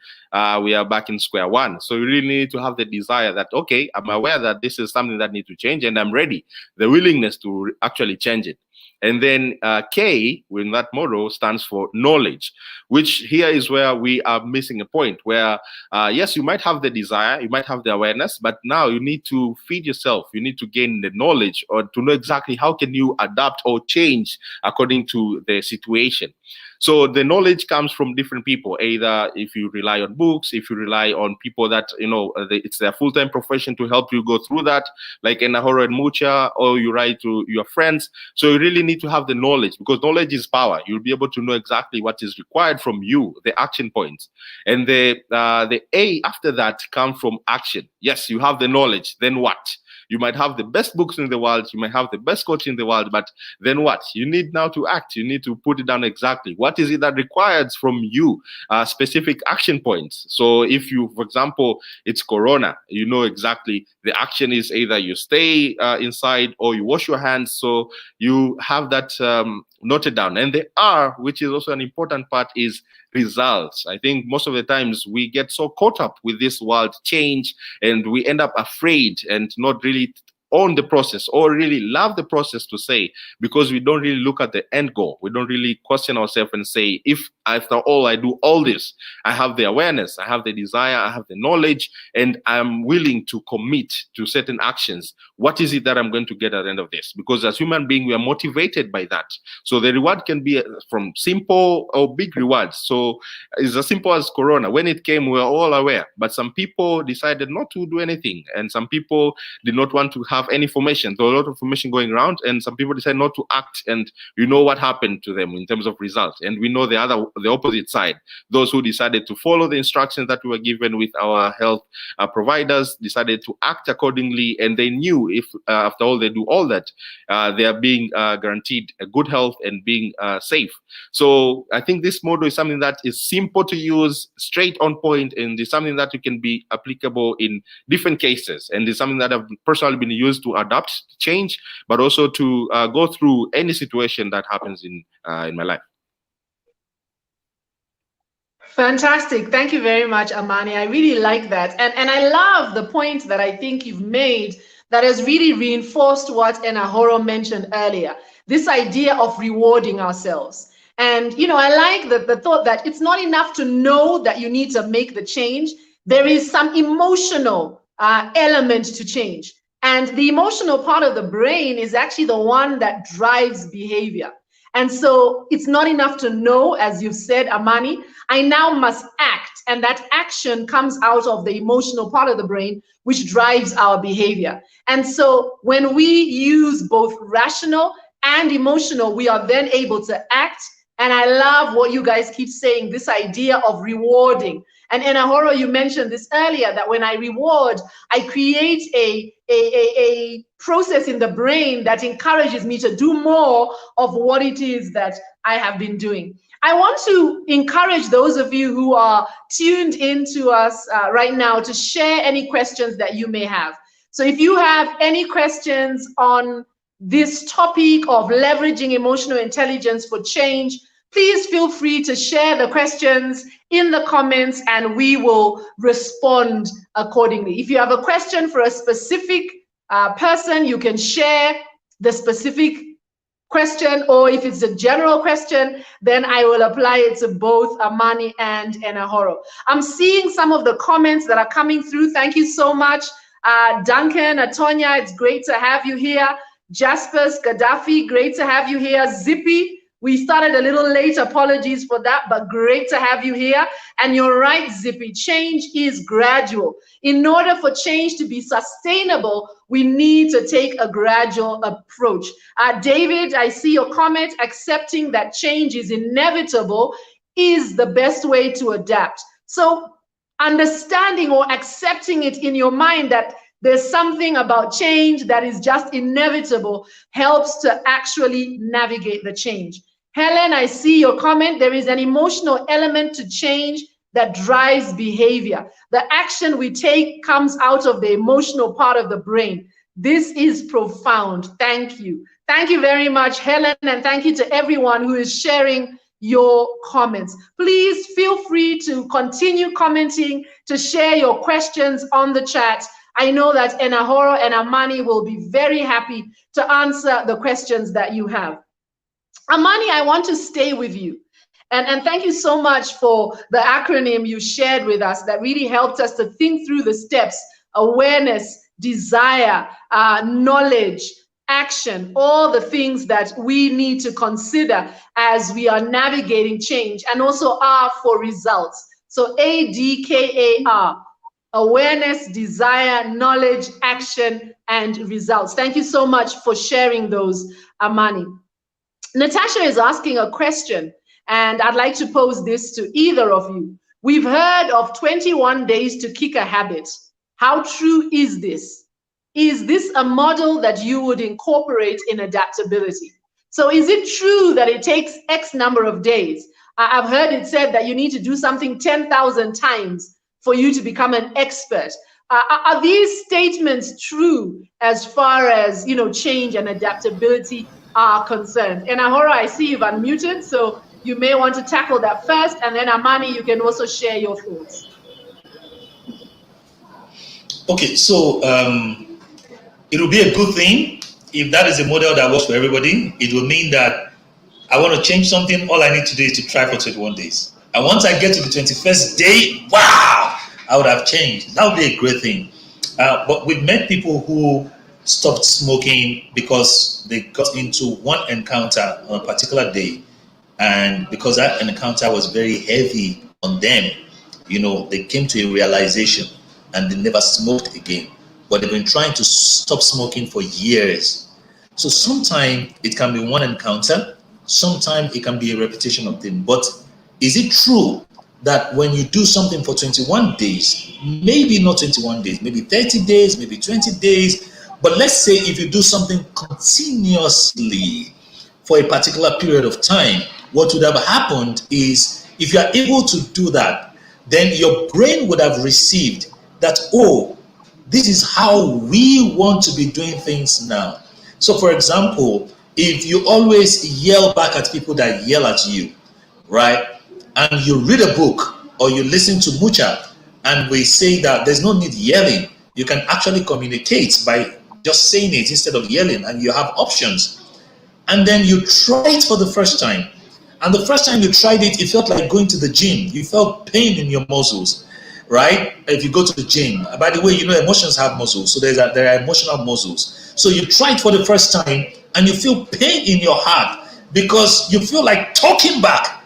we are back in square one. So you really need to have the desire that, okay, I'm aware that this is something that needs to change, and I'm ready, the willingness to actually change it. And then K, in that model, stands for knowledge, which here is where we are missing a point where, yes, you might have the desire, you might have the awareness, but now you need to feed yourself. You need to gain the knowledge or to know exactly how can you adapt or change according to the situation. So the knowledge comes from different people, either if you rely on books, if you rely on people that, it's their full-time profession to help you go through that, like Enahoro and Mucha, or you write to your friends. So you really need to have the knowledge, because knowledge is power. You'll be able to know exactly what is required from you, the action points. And the A after that come from action. Yes, you have the knowledge, then what? You might have the best books in the world, you might have the best coach in the world, but then what? You need now to act. You need to put it down exactly. What is it that requires from you? Specific action points. So if you, for example, it's Corona, you know exactly the action is either you stay inside or you wash your hands. So you have that noted down. And the R, which is also an important part, is results. I think most of the times we get so caught up with this world change and we end up afraid and not really own the process or really love the process, to say, because we don't really look at the end goal. We don't really question ourselves and say, if after all I do all this, I have the awareness, I have the desire, I have the knowledge, and I'm willing to commit to certain actions, what is it that I'm going to get at the end of this? Because as human beings, we are motivated by that. So the reward can be from simple or big rewards. So it's as simple as Corona. When it came, we were all aware, but some people decided not to do anything, and some people did not want to have any information. There was a lot of information going around, and some people decided not to act, and you know what happened to them in terms of results. And we know the opposite side. Those who decided to follow the instructions that we were given with our health providers decided to act accordingly, and they knew if after all they do all that, they are being guaranteed a good health and being safe. So I think this model is something that is simple to use, straight on point, and is something that you can be applicable in different cases, and is something that I've personally been used to adapt, change, but also to go through any situation that happens in my life. Fantastic. Thank you very much, Amani. I really like that. And I love the point that I think you've made that has really reinforced what Enahoro mentioned earlier, this idea of rewarding ourselves. And, I like the thought that it's not enough to know that you need to make the change. There is some emotional element to change. And the emotional part of the brain is actually the one that drives behavior. And so it's not enough to know, as you've said, Amani, I now must act. And that action comes out of the emotional part of the brain, which drives our behavior. And so when we use both rational and emotional, we are then able to act. And I love what you guys keep saying, this idea of rewarding. And Enahoro, you mentioned this earlier, that when I reward, I create a process in the brain that encourages me to do more of what it is that I have been doing. I want to encourage those of you who are tuned into us right now to share any questions that you may have. So if you have any questions on this topic of leveraging emotional intelligence for change, please feel free to share the questions in the comments and we will respond accordingly. If you have a question for a specific person, you can share the specific question, or if it's a general question, then I will apply it to both Amani and Enahoro. I'm seeing some of the comments that are coming through. Thank you so much. Duncan, Atonya, it's great to have you here. Jaspers, Gaddafi, great to have you here. Zippy, we started a little late, apologies for that, but great to have you here. And you're right, Zippy, change is gradual. In order for change to be sustainable, we need to take a gradual approach. David, I see your comment, accepting that change is inevitable is the best way to adapt. So understanding or accepting it in your mind that there's something about change that is just inevitable helps to actually navigate the change. Helen, I see your comment. There is an emotional element to change that drives behavior. The action we take comes out of the emotional part of the brain. This is profound. Thank you. Thank you very much, Helen, and thank you to everyone who is sharing your comments. Please feel free to continue commenting, to share your questions on the chat. I know that Enahoro and Amani will be very happy to answer the questions that you have. Amani, I want to stay with you. And thank you so much for the acronym you shared with us that really helped us to think through the steps: awareness, desire, knowledge, action, all the things that we need to consider as we are navigating change, and also R for results. So ADKAR: awareness, desire, knowledge, action, and results. Thank you so much for sharing those, Amani. Natasha is asking a question, and I'd like to pose this to either of you. We've heard of 21 days to kick a habit. How true is this? Is this a model that you would incorporate in adaptability? So is it true that it takes X number of days? I've heard it said that you need to do something 10,000 times for you to become an expert. Are these statements true as far as, change and adaptability are concerned? And Ahora, I see you've unmuted, so you may want to tackle that first, and then Amani, you can also share your thoughts. Okay, so it will be a good thing if that is a model that works for everybody. It will mean that I want to change something. All I need to do is to try for 21 days. And once I get to the 21st day, wow, I would have changed. That would be a great thing. But we've met people who stopped smoking because they got into one encounter on a particular day. And because that encounter was very heavy on them, they came to a realization and they never smoked again. But they've been trying to stop smoking for years. So sometimes it can be one encounter, sometimes it can be a repetition of things. But is it true that when you do something for 21 days, maybe not 21 days, maybe 30 days, maybe 20 days, but let's say if you do something continuously for a particular period of time, what would have happened is if you are able to do that, then your brain would have received that, oh, this is how we want to be doing things now. So for example, if you always yell back at people that yell at you, right? And you read a book or you listen to Mucha, and we say that there's no need yelling. You can actually communicate by just saying it instead of yelling, and you have options. And then you try it for the first time. And the first time you tried it, it felt like going to the gym. You felt pain in your muscles, right? If you go to the gym. By the way, emotions have muscles. So there are emotional muscles. So you try it for the first time and you feel pain in your heart because you feel like talking back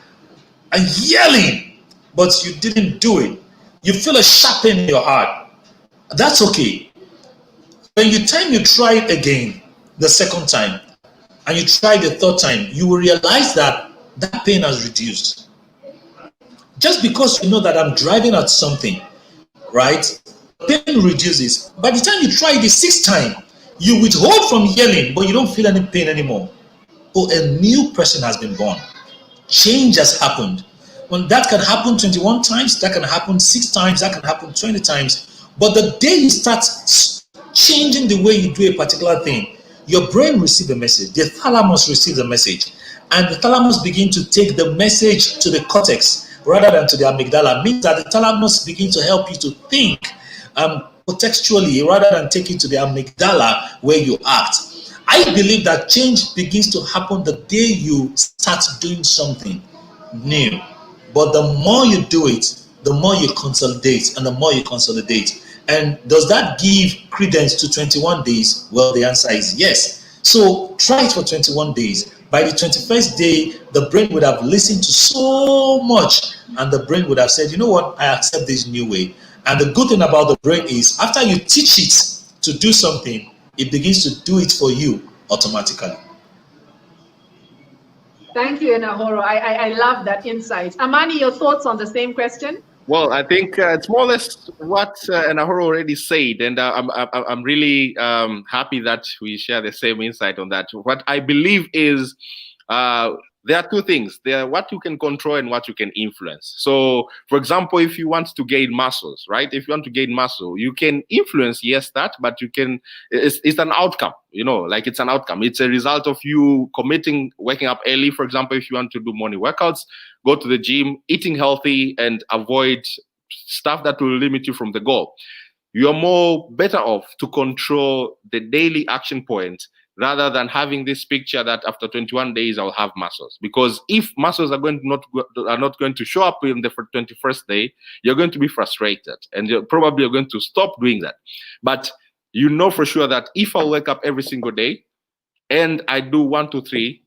and yelling, but you didn't do it. You feel a sharp pain in your heart. That's okay. When you try it again, the second time, and you try the third time, you will realize that that pain has reduced. Just because you know that I'm driving at something, right? Pain reduces. By the time you try the sixth time, you withhold from yelling, but you don't feel any pain anymore. Oh, a new person has been born. Change has happened. When that can happen 21 times, that can happen 6 times, that can happen 20 times. But the day you start changing the way you do a particular thing, your brain receives the message. The thalamus receives the message. And the thalamus begins to take the message to the cortex rather than to the amygdala. It means that the thalamus begins to help you to think contextually rather than take it to the amygdala where you act. I believe that change begins to happen the day you start doing something new. But the more you do it, the more you consolidate, and the more you consolidate. And does that give credence to 21 days? Well, the answer is yes. So try it for 21 days. By the 21st day, the brain would have listened to so much, and the brain would have said, you know what, I accept this new way. And the good thing about the brain is after you teach it to do something, it begins to do it for you automatically. Thank you, Enahoro. I love that insight. Amani, your thoughts on the same question? Well, I think it's more or less what Enahoro already said, and I'm really happy that we share the same insight on that. What I believe is there are two things. There are what you can control and what you can influence. So, for example, if you want to gain muscles, right? If you want to gain muscle, you can influence, yes, that, but you can, it's an outcome, like it's an outcome. It's a result of you committing, waking up early. For example, if you want to do morning workouts, go to the gym, eating healthy, and avoid stuff that will limit you from the goal. You're better off to control the daily action point rather than having this picture that after 21 days I'll have muscles. Because if muscles are not going to show up in the 21st day, you're going to be frustrated, and you're probably going to stop doing that. But you know for sure that if I wake up every single day and I do 1, 2, 3,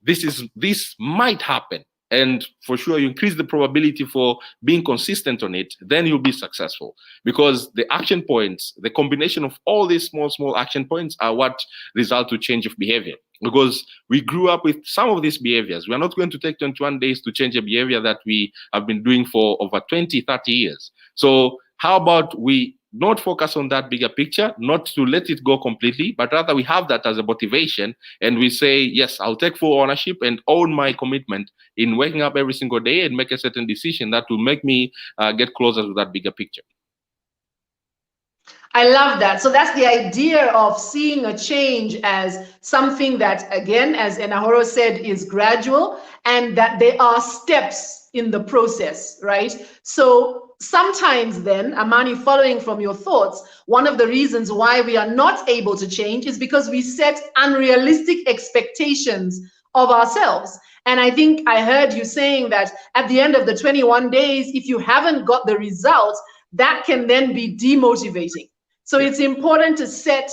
this might happen. And for sure, you increase the probability for being consistent on it, then you'll be successful. Because the action points, the combination of all these small action points are what result to change of behavior. Because we grew up with some of these behaviors. We are not going to take 21 days to change a behavior that we have been doing for over 20, 30 years. So how about we not focus on that bigger picture, not to let it go completely, but rather we have that as a motivation, and we say, yes, I'll take full ownership and own my commitment in waking up every single day and make a certain decision that will make me get closer to that bigger picture. I love that. So that's the idea of seeing a change as something that, again, as Enahoro said, is gradual, and that there are steps in the process, right? So sometimes then, Amani, following from your thoughts, one of the reasons why we are not able to change is because we set unrealistic expectations of ourselves. And I think I heard you saying that at the end of the 21 days, if you haven't got the results, that can then be demotivating. So it's important to set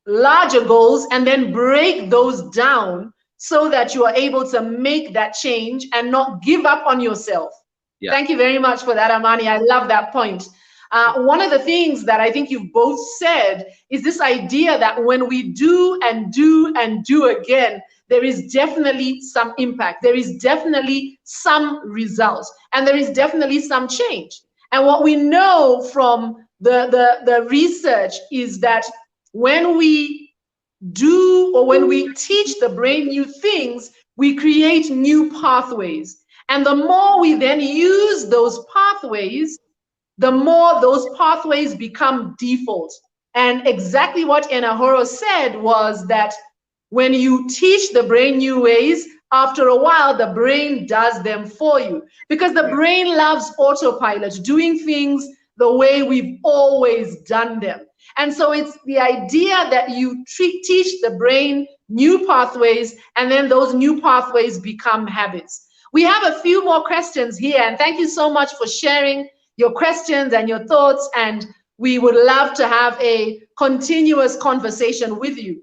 larger goals and then break those down so that you are able to make that change and not give up on yourself. Yeah. Thank you very much for that, Amani. I love that point. One of the things that I think you've both said is this idea that when we do and do and do again, there is definitely some impact. There is definitely some results, and there is definitely some change. And what we know from the research is that when we do, or when we teach the brain new things, we create new pathways. And the more we then use those pathways, the more those pathways become default. And exactly what Enahoro said was that when you teach the brain new ways, after a while, the brain does them for you, because the brain loves autopilot, doing things the way we've always done them. And so it's the idea that you teach the brain new pathways, and then those new pathways become habits. We have a few more questions here, and thank you so much for sharing your questions and your thoughts, and we would love to have a continuous conversation with you.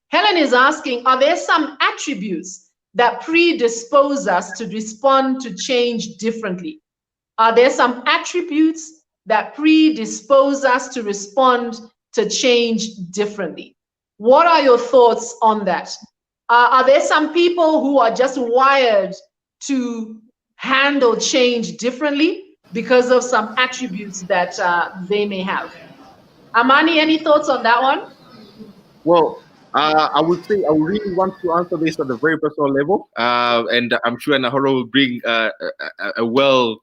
Helen is asking, are there some attributes that predispose us to respond to change differently? Are there some attributes that predispose us to respond to change differently? What are your thoughts on that? Are there some people who are just wired to handle change differently because of some attributes that they may have? Amani, any thoughts on that one? Well, I would say I really want to answer this at a very personal level, and I'm sure Nahoro will bring a well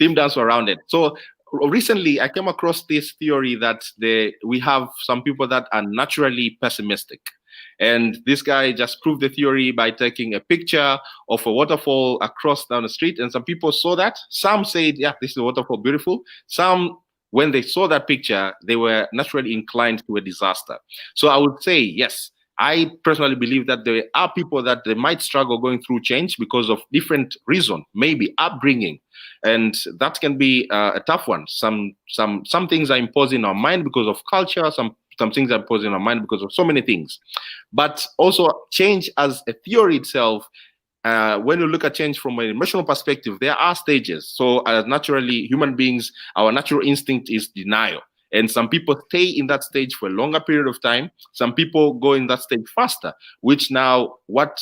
themed answer around it. So recently, I came across this theory that we have some people that are naturally pessimistic. And this guy just proved the theory by taking a picture of a waterfall across down the street, and some people saw that. Some said, yeah, this is a waterfall, beautiful. Some, when they saw that picture, they were naturally inclined to a disaster. So I would say, yes, I personally believe that there are people that they might struggle going through change because of different reasons, maybe upbringing, and that can be a tough one. Some things are imposed in our mind because of culture, some things are imposed in our mind because of so many things. But also change as a theory itself, when you look at change from an emotional perspective, there are stages. So naturally, human beings, our natural instinct is denial. And some people stay in that stage for a longer period of time. Some people go in that stage faster, which now what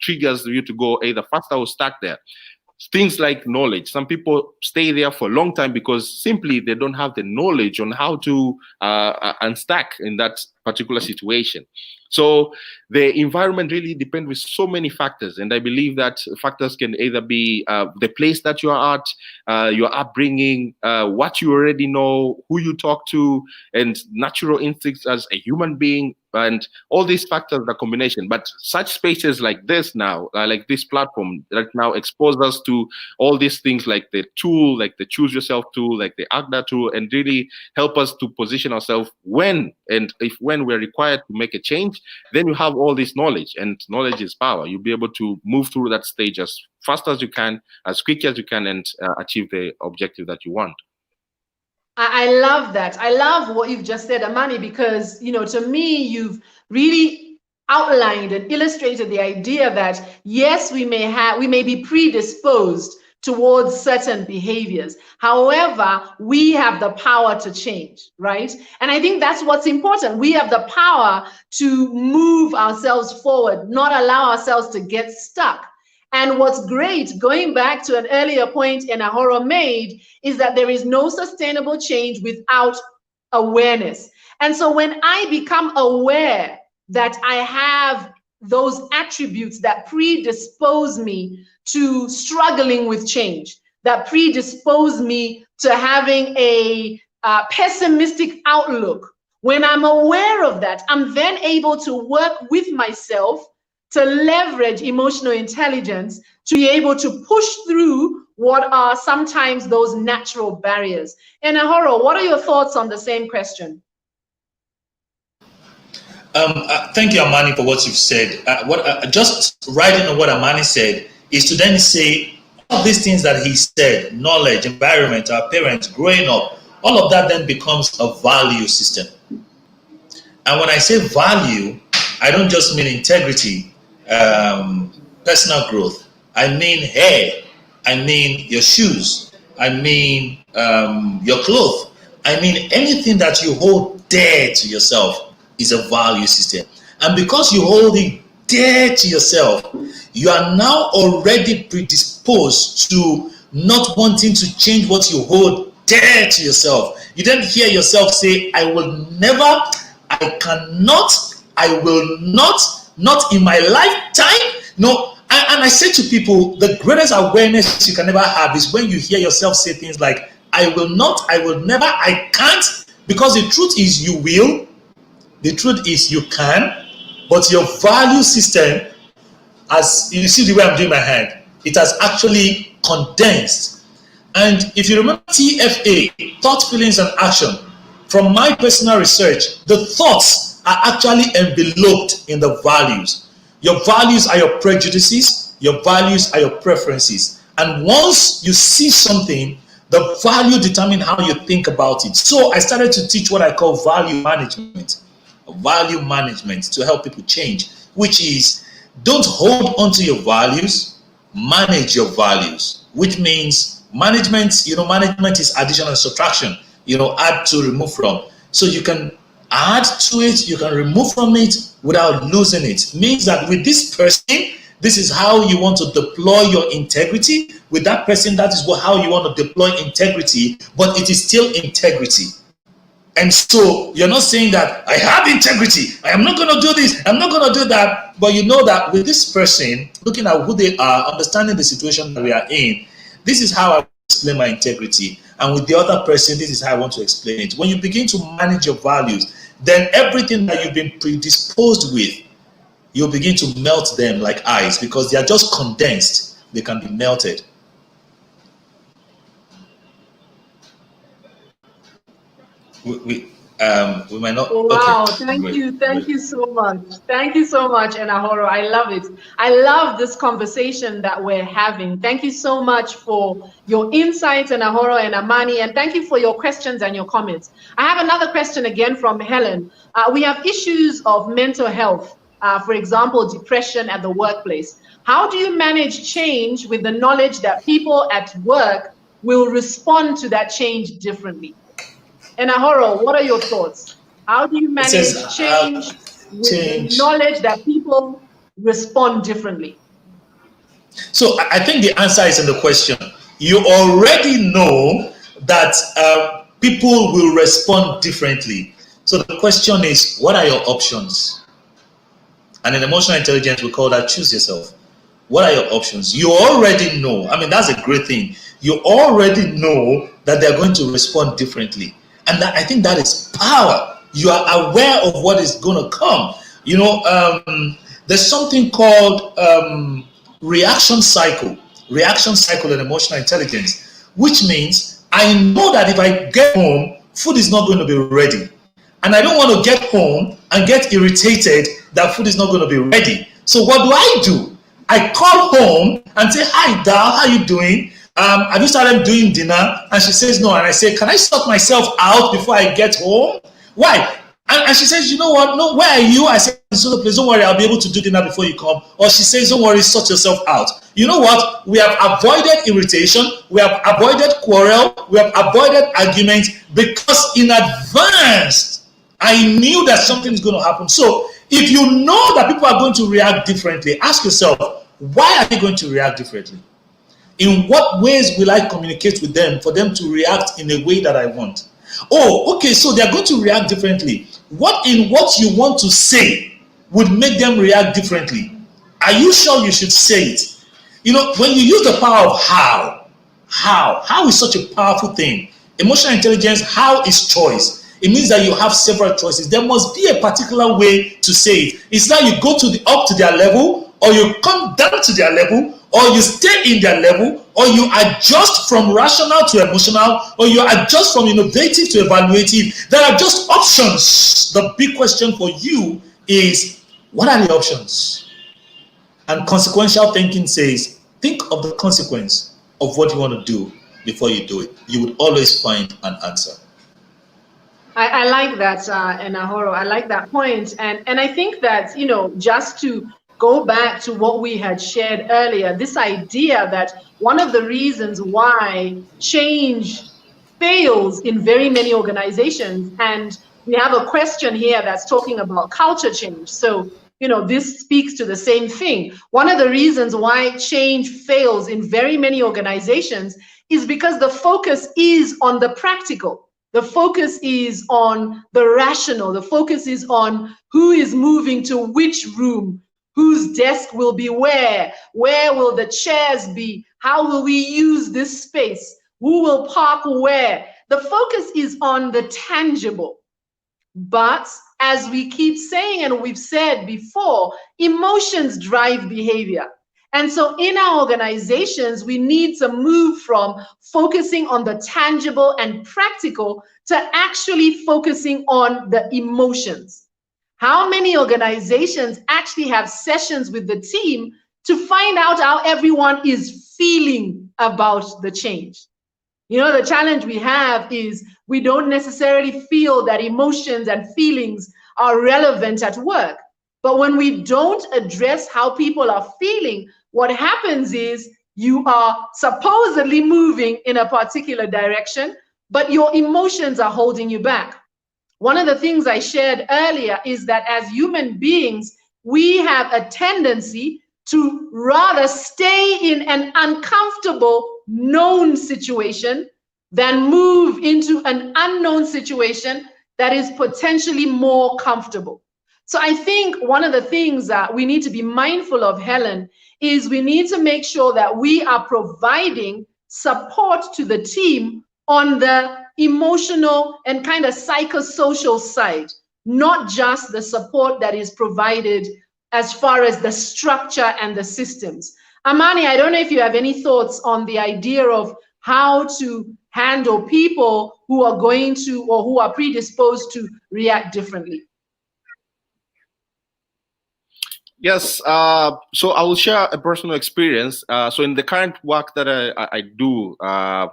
triggers you to go either faster or stuck there? Things like knowledge. Some people stay there for a long time because simply they don't have the knowledge on how to unstuck in that particular situation. So the environment really depends with so many factors, and I believe that factors can either be the place that you are at, your upbringing, what you already know, who you talk to, and natural instincts as a human being, and all these factors are combination. But such spaces like this now, like this platform that now expose us to all these things, like the tool, like the Choose Yourself tool, like the AGDA tool, and really help us to position ourselves when when we're required to make a change, then you have all this knowledge, and knowledge is power. You'll be able to move through that stage as fast as you can, as quick as you can, and achieve the objective that you want. I love that. I love what you've just said, Amani, because, to me, you've really outlined and illustrated the idea that, yes, we may be predisposed towards certain behaviors. However, we have the power to change, right? And I think that's what's important. We have the power to move ourselves forward, not allow ourselves to get stuck. And what's great, going back to an earlier point Enahoro made, is that there is no sustainable change without awareness. And so when I become aware that I have those attributes that predispose me to struggling with change, that predispose me to having a pessimistic outlook, when I'm aware of that, I'm then able to work with myself to leverage emotional intelligence to be able to push through what are sometimes those natural barriers. And Ahoro, what are your thoughts on the same question? Thank you, Amani, for what you've said. Just writing on what Amani said is to then say all these things that he said, knowledge, environment, our parents, growing up, all of that then becomes a value system. And when I say value, I don't just mean integrity, personal growth. I mean hair. I mean your shoes. I mean your clothes. I mean anything that you hold dear to yourself is a value system. And because you hold it dear to yourself, you are now already predisposed to not wanting to change what you hold dear to yourself. You then hear yourself say, I will never, I cannot, I will not in my lifetime. No, and I say to people, the greatest awareness you can ever have is when you hear yourself say things like, I will not, I will never, I can't, because the truth is you will. The truth is you can, but your value system, as you see the way I'm doing my hand, it has actually condensed. And if you remember TFA, thought, feelings, and action, from my personal research, the thoughts are actually enveloped in the values. Your values are your prejudices, your values are your preferences. And once you see something, the value determines how you think about it. So I started to teach what I call value management. Value management to help people change, which is don't hold on to your values, manage your values, which means management, management is addition and subtraction, add to, remove from. So you can add to it, you can remove from it without losing it. Means that with this person, this is how you want to deploy your integrity. With that person, that is how you want to deploy integrity, but it is still integrity. And so you're not saying that I have integrity, I am not going to do this, I'm not going to do that. But you know that with this person, looking at who they are, understanding the situation that we are in, this is how I explain my integrity. And with the other person, this is how I want to explain it. When you begin to manage your values, then everything that you've been predisposed with, you'll begin to melt them like ice because they are just condensed. They can be melted. We might not. Wow, okay. Thank you so much, Enahoro. I love it. I love this conversation that we're having. Thank you so much for your insights, Enahoro and Amani, and thank you for your questions and your comments. I have another question again from Helen. We have issues of mental health, for example, depression at the workplace. How do you manage change with the knowledge that people at work will respond to that change differently? And Ahoro, what are your thoughts? How do you manage change with the knowledge that people respond differently? So I think the answer is in the question. You already know that people will respond differently. So the question is, what are your options? And in emotional intelligence, we call that choose yourself. What are your options? You already know. I mean, that's a great thing. You already know that they're going to respond differently. And I think that is power. You are aware of what is going to come. There's something called reaction cycle in emotional intelligence, which means I know that if I get home, food is not going to be ready. and I don't want to get home and get irritated that food is not going to be ready. So what do? I call home and say, "Hi, Dal, how you doing? Have you started doing dinner?" And she says no. And I say, "Can I sort myself out before I get home?" Why? And she says, "You know what? No, where are you?" I say, "So please don't worry, I'll be able to do dinner before you come." Or she says, "Don't worry, sort yourself out." You know what? We have avoided irritation, we have avoided quarrel, we have avoided argument, because in advance I knew that something is going to happen. So if you know that people are going to react differently, ask yourself, why are they going to react differently? In what ways will I communicate with them for them to react in a way that I want? Oh, okay, so they're going to react differently. What you want to say would make them react differently? Are you sure you should say it? You know, when you use the power of how is such a powerful thing. Emotional intelligence, how is choice. It means that you have several choices. There must be a particular way to say it. It's not you go up to their level, or you come down to their level, or you stay in their level, or you adjust from rational to emotional, or you adjust from innovative to evaluative. There are just options. The big question for you is, what are the options? And consequential thinking says, think of the consequence of what you want to do before you do it. You would always find an answer. I like that, Enahoro. I like that point. And I think that, just to go back to what we had shared earlier, this idea that one of the reasons why change fails in very many organizations, and we have a question here that's talking about culture change. So, this speaks to the same thing. One of the reasons why change fails in very many organizations is because the focus is on the practical. The focus is on the rational. The focus is on who is moving to which room, whose desk will be where will the chairs be, how will we use this space, who will park where. The focus is on the tangible. But as we keep saying, and we've said before, emotions drive behavior. And so in our organizations, we need to move from focusing on the tangible and practical to actually focusing on the emotions. How many organizations actually have sessions with the team to find out how everyone is feeling about the change? The challenge we have is we don't necessarily feel that emotions and feelings are relevant at work. But when we don't address how people are feeling, what happens is you are supposedly moving in a particular direction, but your emotions are holding you back. One of the things I shared earlier is that as human beings, we have a tendency to rather stay in an uncomfortable known situation than move into an unknown situation that is potentially more comfortable. So I think one of the things that we need to be mindful of, Helen, is we need to make sure that we are providing support to the team on the emotional and kind of psychosocial side, not just the support that is provided as far as the structure and the systems. Amani, I don't know if you have any thoughts on the idea of how to handle people who are going to, or who are predisposed to react differently. Yes, so I will share a personal experience. So in the current work that I do, I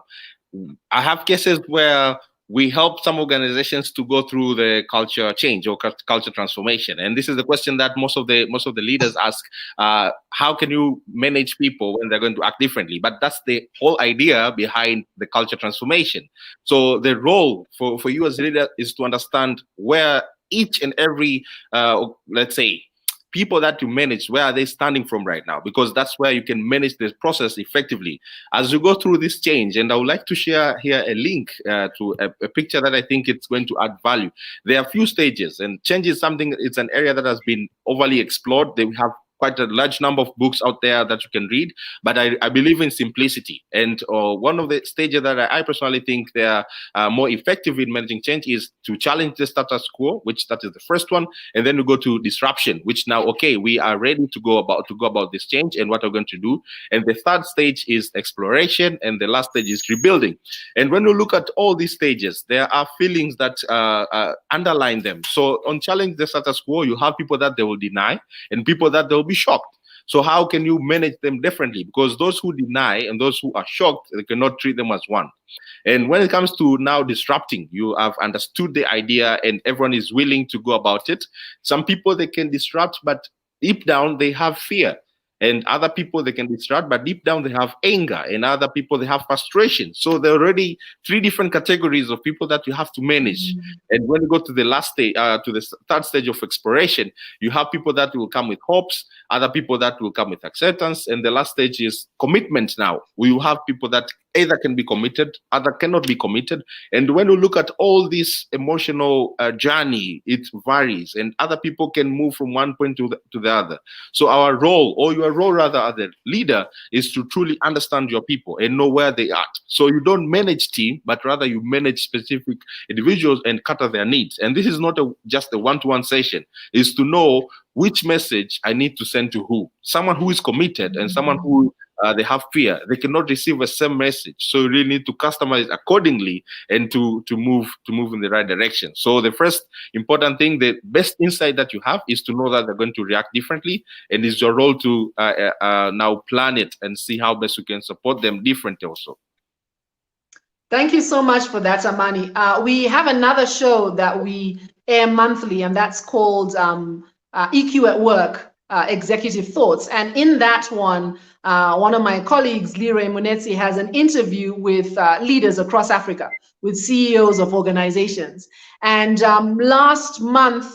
have cases where we help some organizations to go through the culture change or culture transformation. And this is the question that most of the leaders ask: how can you manage people when they're going to act differently? But that's the whole idea behind the culture transformation. So the role for you as a leader is to understand where each and every, let's say, people that you manage, where are they standing from right now? Because that's where you can manage this process effectively as you go through this change. And I would like to share here a link to a picture that I think it's going to add value. There are a few stages, and change is something, it's an area that has been overly explored. They have quite a large number of books out there that you can read, but I believe in simplicity. And one of the stages that I personally think they are more effective in managing change is to challenge the status quo, which that is the first one, and then we go to disruption, which now, okay, we are ready to go about this change and what we're going to do. And the third stage is exploration, and the last stage is rebuilding. And when we look at all these stages, there are feelings that underline them. So on challenge the status quo, you have people that they will deny and people that they will be shocked. So how can you manage them differently? Because those who deny and those who are shocked, they cannot treat them as one. And when it comes to now disrupting, you have understood the idea and everyone is willing to go about it. Some people, they can disrupt, but deep down they have fear. And other people, they can disrupt, but deep down they have anger. And other people, they have frustration. So there are already 3 different categories of people that you have to manage. And when you go to the last stage, to the third stage of exploration, you have people that will come with hopes, other people that will come with acceptance, and the last stage is commitment. Now we will have people that either can be committed, other cannot be committed. And when you look at all this emotional journey, it varies, and other people can move from one point to the other. So our role, or your role rather as a leader, is to truly understand your people and know where they are. So you don't manage team, but rather you manage specific individuals and cater their needs. And this is not just a one-to-one session. It's to know which message I need to send to who. Someone who is committed and someone who they have fear, they cannot receive the same message. So you really need to customize accordingly and to move in the right direction. So the first important thing, the best insight that you have is to know that they're going to react differently, and it's your role to now plan it and see how best you can support them differently also. Thank you so much for that, Amani. We have another show that we air monthly, and that's called EQ at Work, Executive Thoughts. And in that one of my colleagues, Leroy Munetsi, has an interview with leaders across Africa, with CEOs of organizations. And last month,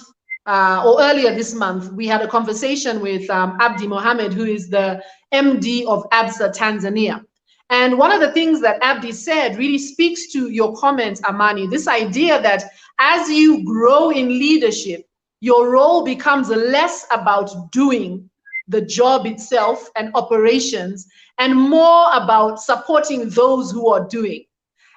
or earlier this month, we had a conversation with Abdi Mohammed, who is the MD of ABSA Tanzania. And one of the things that Abdi said really speaks to your comments, Amani, this idea that as you grow in leadership, your role becomes less about doing the job itself and operations and more about supporting those who are doing.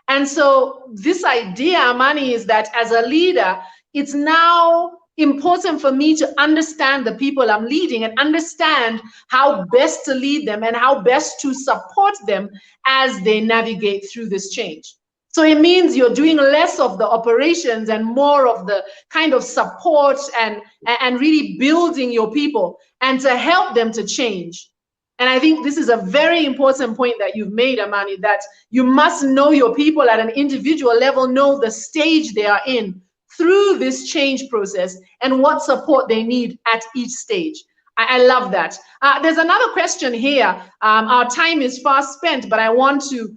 And so this idea, Amani, is that as a leader, it's now important for me to understand the people I'm leading and understand how best to lead them and how best to support them as they navigate through this change. So it means you're doing less of the operations and more of the kind of support and really building your people and to help them to change. And I think this is a very important point that you've made, Amani, that you must know your people at an individual level, know the stage they are in through this change process and what support they need at each stage. I love that. There's another question here. Our time is fast spent, but I want to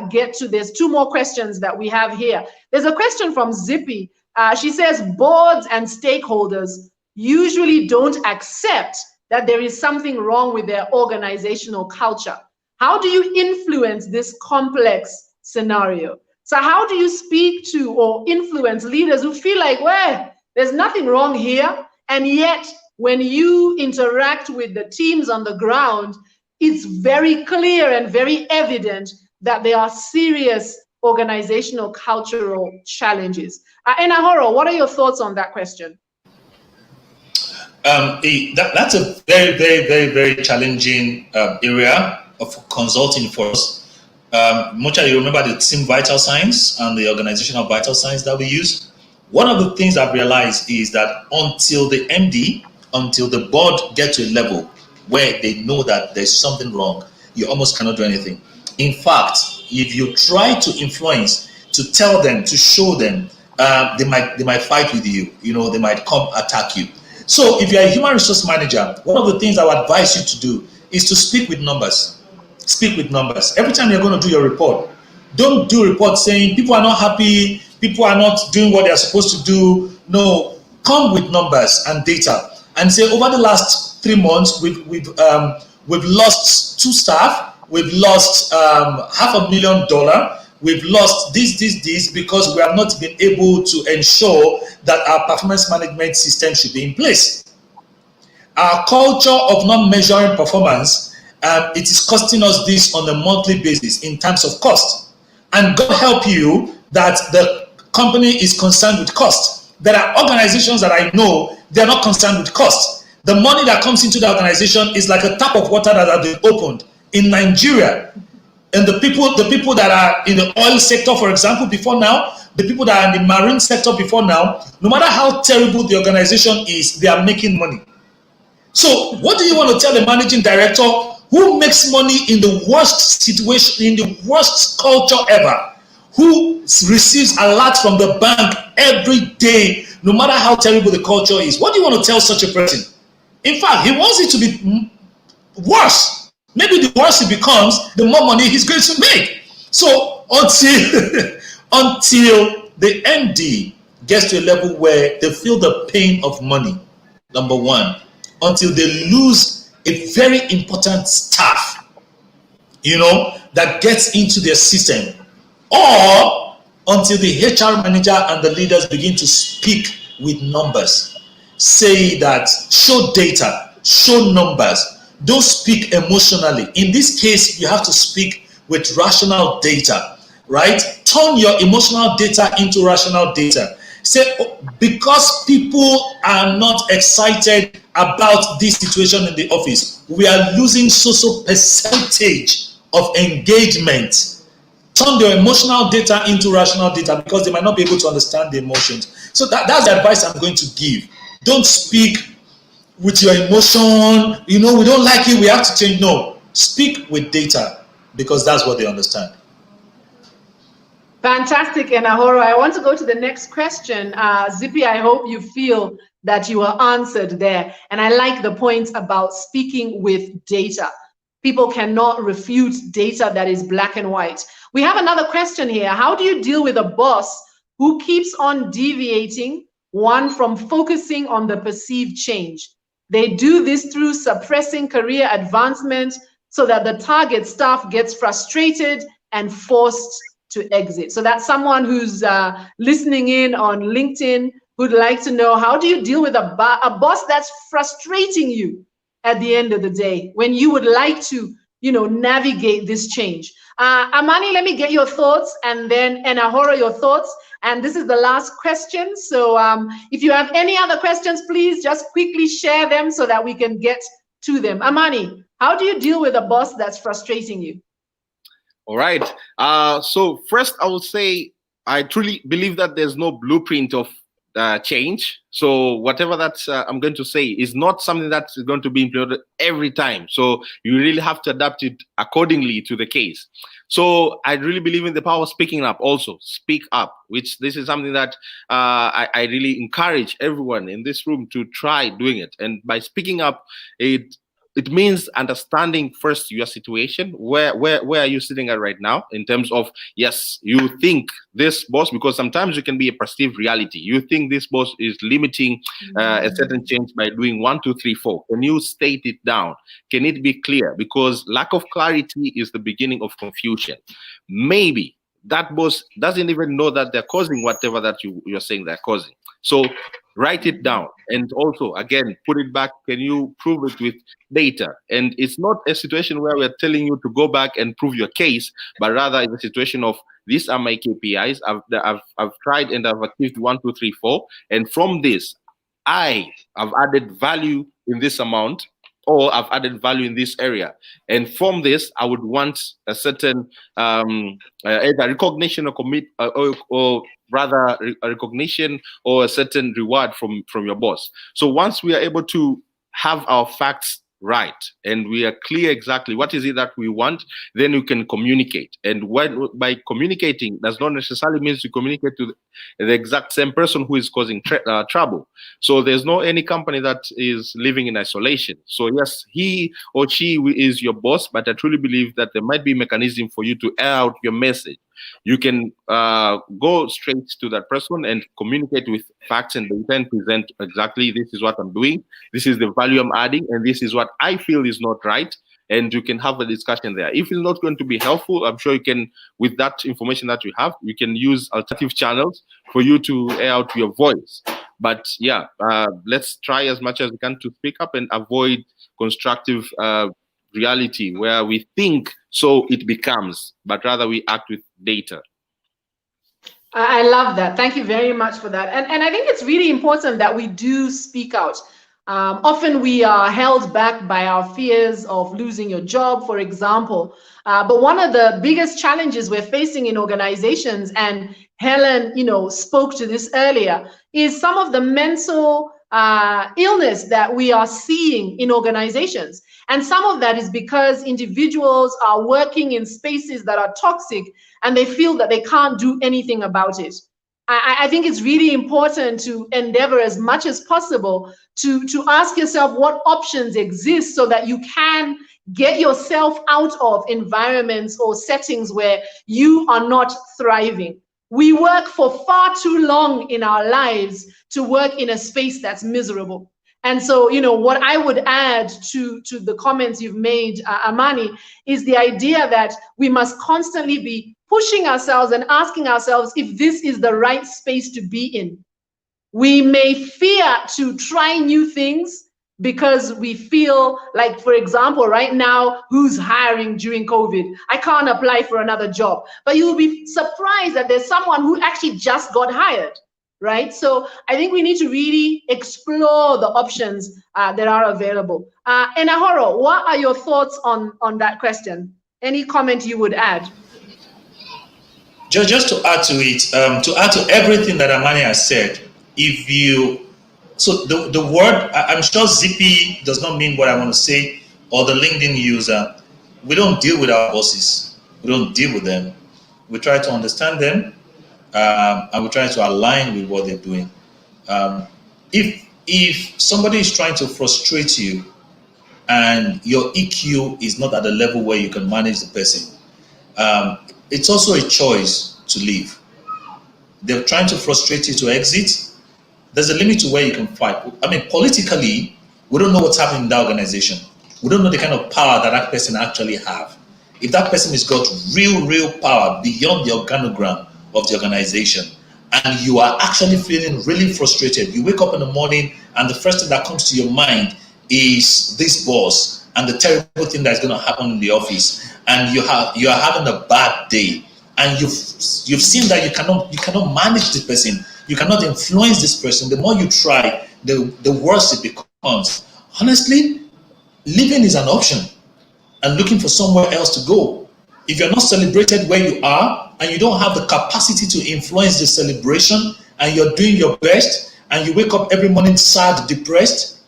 get to this. 2 more questions that we have here. There's a question from Zippy. She says, boards and stakeholders usually don't accept that there is something wrong with their organizational culture. How do you influence this complex scenario? So how do you speak to or influence leaders who feel like, well, there's nothing wrong here, and yet when you interact with the teams on the ground, it's very clear and very evident that there are serious organizational cultural challenges. Enahoro, what are your thoughts on that question? That's a very, very, very, very challenging area of consulting for us. Mucha, you remember the team vital signs and the organizational vital signs that we use? One of the things I've realized is that until the MD, until the board get to a level where they know that there's something wrong, you almost cannot do anything. In fact, if you try to influence, to tell them, to show them, they might fight with you. You know, they might come attack you. So if you're a human resource manager, one of the things I would advise you to do is to speak with numbers. Speak with numbers. Every time you're going to do your report, don't do reports saying people are not happy, people are not doing what they're supposed to do. No, come with numbers and data and say over the last 3 months, we've lost 2 staff, we've lost $500,000, we've lost this because we have not been able to ensure that our performance management system should be in place. Our culture of not measuring performance, it is costing us this on a monthly basis in terms of cost. And God help you that the company is concerned with cost. There are organizations that I know, they're not concerned with cost. The money that comes into the organization is like a tap of water that has been opened. In Nigeria, and the people that are in the oil sector, for example, before now, the people that are in the marine sector before now, no matter how terrible the organization is, they are making money. So what do you want to tell the managing director who makes money in the worst situation, in the worst culture ever, who receives a lot from the bank every day, no matter how terrible the culture is? What do you want to tell such a person? In fact, he wants it to be worse. Maybe the worse it becomes, the more money he's going to make. So until until the MD gets to a level where they feel the pain of money, number one, until they lose a very important staff, that gets into their system, or until the HR manager and the leaders begin to speak with numbers, say that, show data, show numbers. Don't speak emotionally. In this case, you have to speak with rational data, right? Turn your emotional data into rational data. Say, because people are not excited about this situation in the office, we are losing so percentage of engagement. Turn their emotional data into rational data because they might not be able to understand the emotions. So that's the advice I'm going to give. Don't speak with your emotion, we don't like it, we have to change. No, speak with data because that's what they understand. Fantastic, Enahoro. I want to go to the next question. Zippy, I hope you feel that you are answered there. And I like the point about speaking with data. People cannot refute data that is black and white. We have another question here. How do you deal with a boss who keeps on deviating one from focusing on the perceived change? They do this through suppressing career advancement so that the target staff gets frustrated and forced to exit. So that's someone who's listening in on LinkedIn who'd like to know, how do you deal with a boss that's frustrating you at the end of the day when you would like to, navigate this change? Amani, let me get your thoughts, and then Enahoro, your thoughts. And this is the last question. So if you have any other questions, please just quickly share them so that we can get to them. Amani, how do you deal with a boss that's frustrating you? All right. So first, I would say I truly believe that there's no blueprint of change. So whatever that I'm going to say is not something that's going to be implemented every time. So you really have to adapt it accordingly to the case. So I really believe in the power of speaking up also. Speak up, which this is something that I really encourage everyone in this room to try doing it. And by speaking up, it means understanding first your situation. Where are you sitting at right now in terms of, yes, you think this boss, because sometimes it can be a perceived reality. You think this boss is limiting a certain change by doing 1, 2, 3, 4. Can you state it down? Can it be clear? Because lack of clarity is the beginning of confusion. Maybe that boss doesn't even know that they're causing whatever that you're saying they're causing. So write it down, and also again put it back. Can you prove it with data? And it's not a situation where we're telling you to go back and prove your case, but rather it's a situation of, these are my KPIs. I've tried and I've achieved 1, 2, 3, 4, and from this I have added value in this amount, or I've added value in this area, and from this I would want a certain either recognition or commit or rather a recognition or a certain reward from your boss. So once we are able to have our facts right and we are clear exactly what is it that we want, then you can communicate. And by communicating does not necessarily mean you communicate to the exact same person who is causing trouble. So there's no any company that is living in isolation. So yes, he or she is your boss, but I truly believe that there might be a mechanism for you to air out your message. You can go straight to that person and communicate with facts and data and present exactly, this is what I'm doing, this is the value I'm adding, and this is what I feel is not right. And you can have a discussion there. If it's not going to be helpful, I'm sure you can, with that information that you have, you can use alternative channels for you to air out your voice. But yeah, let's try as much as we can to speak up and avoid constructive reality where we think so it becomes, but rather we act with data. I love that. Thank you very much for that. And I think it's really important that we do speak out. Often we are held back by our fears of losing your job, for example. But one of the biggest challenges we're facing in organizations, and Helen, spoke to this earlier, is some of the mental illness that we are seeing in organizations. And some of that is because individuals are working in spaces that are toxic and they feel that they can't do anything about it. I think it's really important to endeavor as much as possible to ask yourself what options exist so that you can get yourself out of environments or settings where you are not thriving. We work for far too long in our lives to work in a space that's miserable. And so, what I would add to the comments you've made, Amani, is the idea that we must constantly be pushing ourselves and asking ourselves if this is the right space to be in. We may fear to try new things because we feel like, for example, right now, who's hiring during COVID? I can't apply for another job. But you'll be surprised that there's someone who actually just got hired. Right? So I think we need to really explore the options that are available. And Ahoro, what are your thoughts on that question? Any comment you would add? Just to add to everything that Amani has said, so the word, I'm sure Zippy does not mean what I want to say, or the LinkedIn user. We don't deal with our bosses. We don't deal with them. We try to understand them. And we try to align with what they're doing. If somebody is trying to frustrate you and your EQ is not at the level where you can manage the person, it's also a choice to leave. They're trying to frustrate you to exit. There's a limit to where you can fight. I mean, politically, we don't know what's happening in that organization. We don't know the kind of power that person actually have. If that person has got real power beyond the organogram of the organization, and you are actually feeling really frustrated, you wake up in the morning and the first thing that comes to your mind is this boss and the terrible thing that's going to happen in the office, and you are having a bad day, and you've seen that you cannot manage this person, you cannot influence this person. The more you try, the worse it becomes. Honestly, leaving is an option and looking for somewhere else to go. If you're not celebrated where you are and you don't have the capacity to influence the celebration, and you're doing your best and you wake up every morning sad, depressed,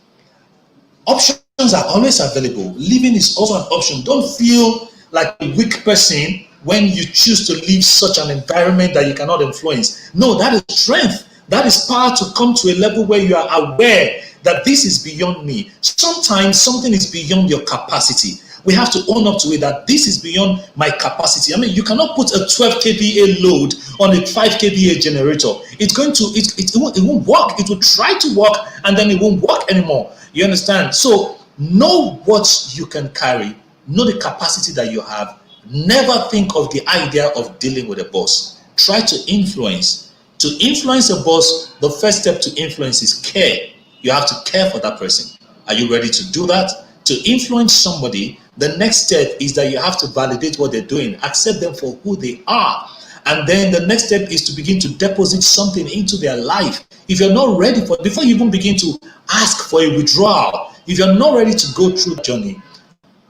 options are always available. Leaving is also an option. Don't feel like a weak person when you choose to leave such an environment that you cannot influence. No, that is strength. That is power to come to a level where you are aware that this is beyond me. Sometimes something is beyond your capacity. We have to own up to it that this is beyond my capacity. I mean, you cannot put a 12 kVA load on a 5 kVA generator. It won't work. It will try to work and then it won't work anymore. You understand? So know what you can carry. Know the capacity that you have. Never think of the idea of dealing with a boss. Try to influence. To influence a boss, the first step to influence is care. You have to care for that person. Are you ready to do that? To influence somebody, the next step is that you have to validate what they're doing, accept them for who they are. And then the next step is to begin to deposit something into their life. If you're not ready for it, before you even begin to ask for a withdrawal, if you're not ready to go through the journey,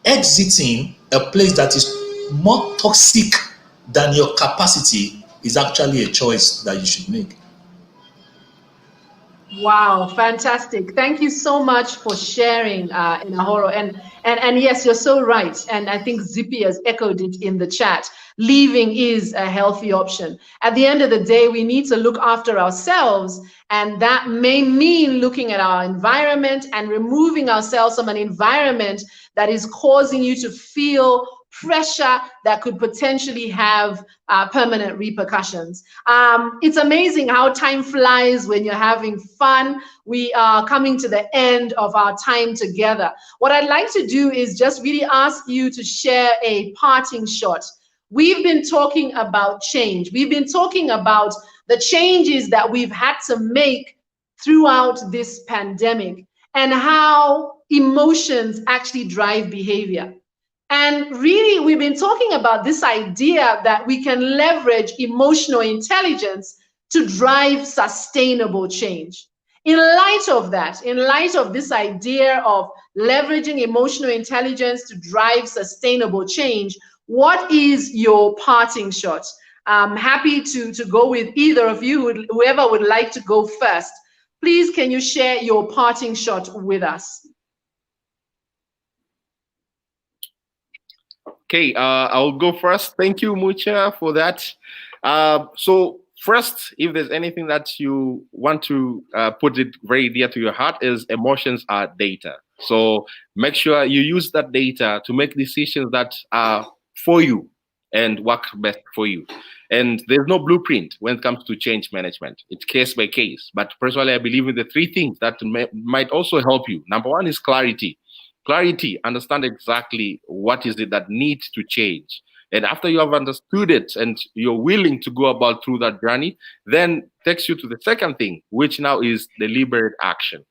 exiting a place that is more toxic than your capacity is actually a choice that you should make. Wow, fantastic. Thank you so much for sharing, Inahoro. And yes, you're so right. And I think Zippy has echoed it in the chat. Leaving is a healthy option. At the end of the day, we need to look after ourselves. And that may mean looking at our environment and removing ourselves from an environment that is causing you to feel pressure that could potentially have permanent repercussions. It's amazing how time flies when you're having fun. We are coming to the end of our time together. What I'd like to do is just really ask you to share a parting shot. We've been talking about change. We've been talking about the changes that we've had to make throughout this pandemic, and how emotions actually drive behavior. And really, we've been talking about this idea that we can leverage emotional intelligence to drive sustainable change. In light of that, in light of this idea of leveraging emotional intelligence to drive sustainable change, what is your parting shot? I'm happy to go with either of you, whoever would like to go first. Please, can you share your parting shot with us? Okay, I'll go first. Thank you, Mucha, for that. So first, if there's anything that you want to put it very dear to your heart, is emotions are data. So make sure you use that data to make decisions that are for you and work best for you. And there's no blueprint when it comes to change management. It's case by case. But personally, I believe in the three things that might also help you. Number one is clarity. Clarity, understand exactly what is it that needs to change. And after you have understood it and you're willing to go about through that journey, then takes you to the second thing, which now is deliberate action.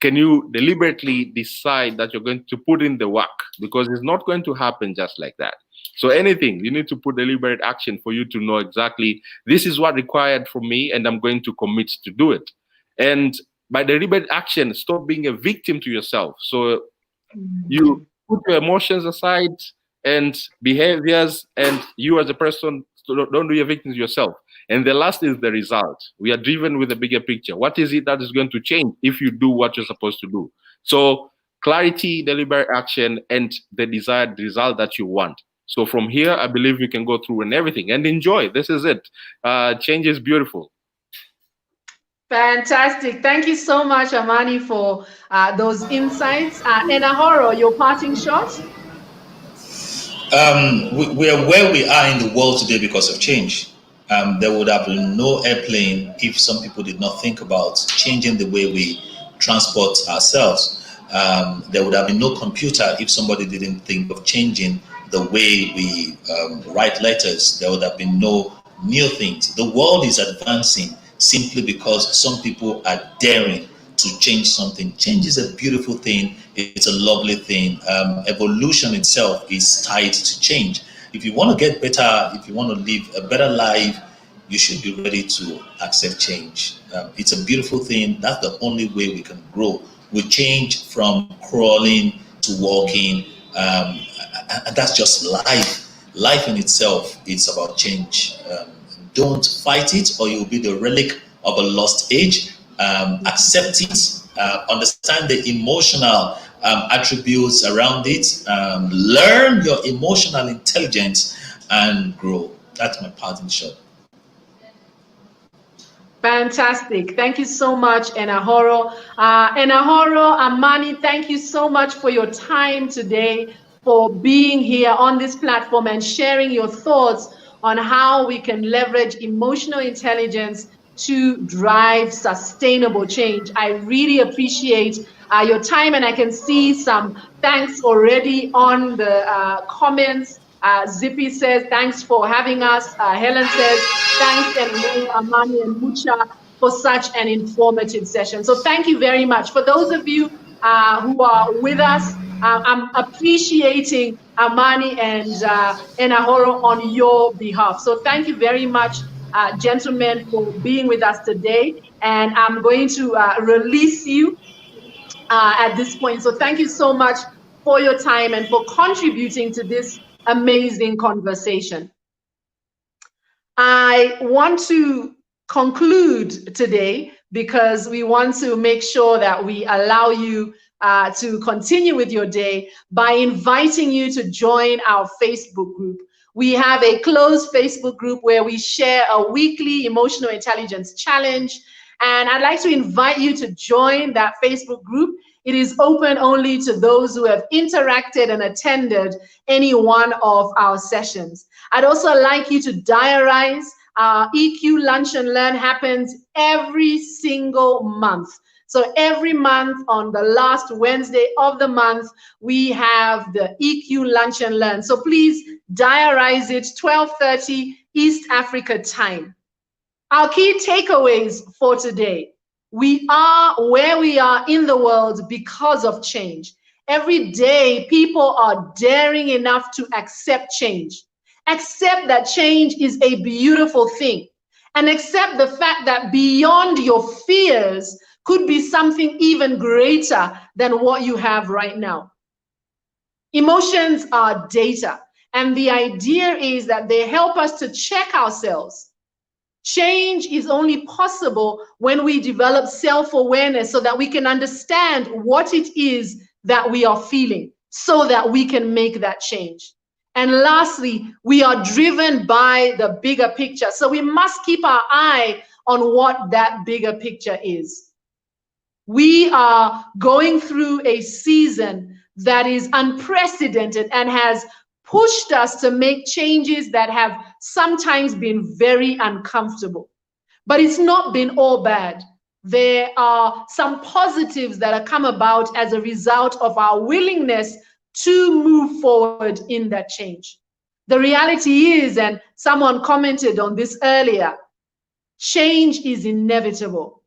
Can you deliberately decide that you're going to put in the work? Because it's not going to happen just like that. So anything, you need to put deliberate action for you to know exactly this is what required from me and I'm going to commit to do it. And by deliberate action, stop being a victim to yourself. So you put your emotions aside and behaviors, and you as a person, don't do your victims yourself. And the last is the result. We are driven with a bigger picture. What is it that is going to change if you do what you're supposed to do? So clarity, deliberate action, and the desired result that you want. So from here, I believe you can go through and everything and enjoy. This is it. Change is beautiful. Fantastic. Thank you so much, Amani, for those insights. And Ahoro, your parting shot? We are where we are in the world today because of change. There would have been no airplane if some people did not think about changing the way we transport ourselves. There would have been no computer if somebody didn't think of changing the way we write letters. There would have been no new things. The world is advancing simply because some people are daring to change something. Change is a beautiful thing. It's a lovely thing. Evolution itself is tied to change. If you want to get better, if you want to live a better life, you should be ready to accept change. It's a beautiful thing. That's the only way we can grow. We change from crawling to walking, and that's just life. Life in itself is about change. Don't fight it, or you'll be the relic of a lost age. Accept it, understand the emotional attributes around it, learn your emotional intelligence, and grow. That's my parting shot. Fantastic. Thank you so much, Enahoro. Enahoro, Amani, thank you so much for your time today, for being here on this platform and sharing your thoughts on how we can leverage emotional intelligence to drive sustainable change. I really appreciate your time, and I can see some thanks already on the comments. Zippy says, thanks for having us. Helen says, thanks, and Amani and Mucha, for such an informative session. So thank you very much. For those of you who are with us, I'm appreciating Amani and Enahoro on your behalf. So thank you very much, gentlemen, for being with us today. And I'm going to release you at this point. So thank you so much for your time and for contributing to this amazing conversation. I want to conclude today because we want to make sure that we allow you to continue with your day by inviting you to join our Facebook group. We have a closed Facebook group where we share a weekly emotional intelligence challenge. And I'd like to invite you to join that Facebook group. It is open only to those who have interacted and attended any one of our sessions. I'd also like you to diarize. Our EQ Lunch and Learn happens every single month. So every month on the last Wednesday of the month, we have the EQ Lunch and Learn. So please diarize it, 12:30 East Africa time. Our key takeaways for today. We are where we are in the world because of change. Every day, people are daring enough to accept change. Accept that change is a beautiful thing. And accept the fact that beyond your fears could be something even greater than what you have right now. Emotions are data. And the idea is that they help us to check ourselves. Change is only possible when we develop self-awareness so that we can understand what it is that we are feeling so that we can make that change. And lastly, we are driven by the bigger picture. So we must keep our eye on what that bigger picture is. We are going through a season that is unprecedented and has pushed us to make changes that have sometimes been very uncomfortable. But it's not been all bad. There are some positives that have come about as a result of our willingness to move forward in that change. The reality is, and someone commented on this earlier, change is inevitable.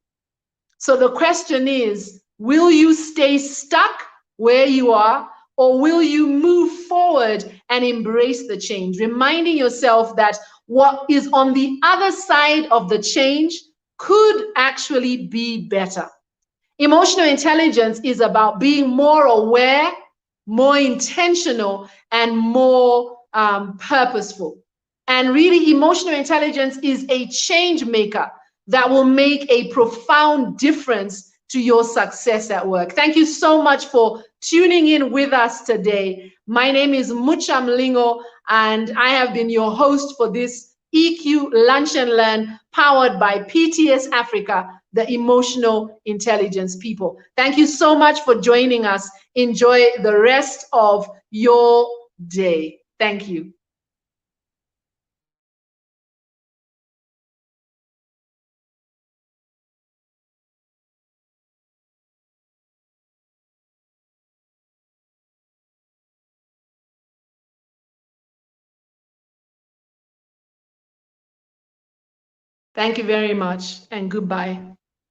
So the question is, will you stay stuck where you are, or will you move forward and embrace the change? Reminding yourself that what is on the other side of the change could actually be better. Emotional intelligence is about being more aware, more intentional, and more purposeful. And really, emotional intelligence is a change maker that will make a profound difference to your success at work. Thank you so much for tuning in with us today. My name is Mucha Mlingo, and I have been your host for this EQ Lunch and Learn, powered by PTS Africa, the Emotional Intelligence People. Thank you so much for joining us. Enjoy the rest of your day. Thank you. Thank you very much, and goodbye.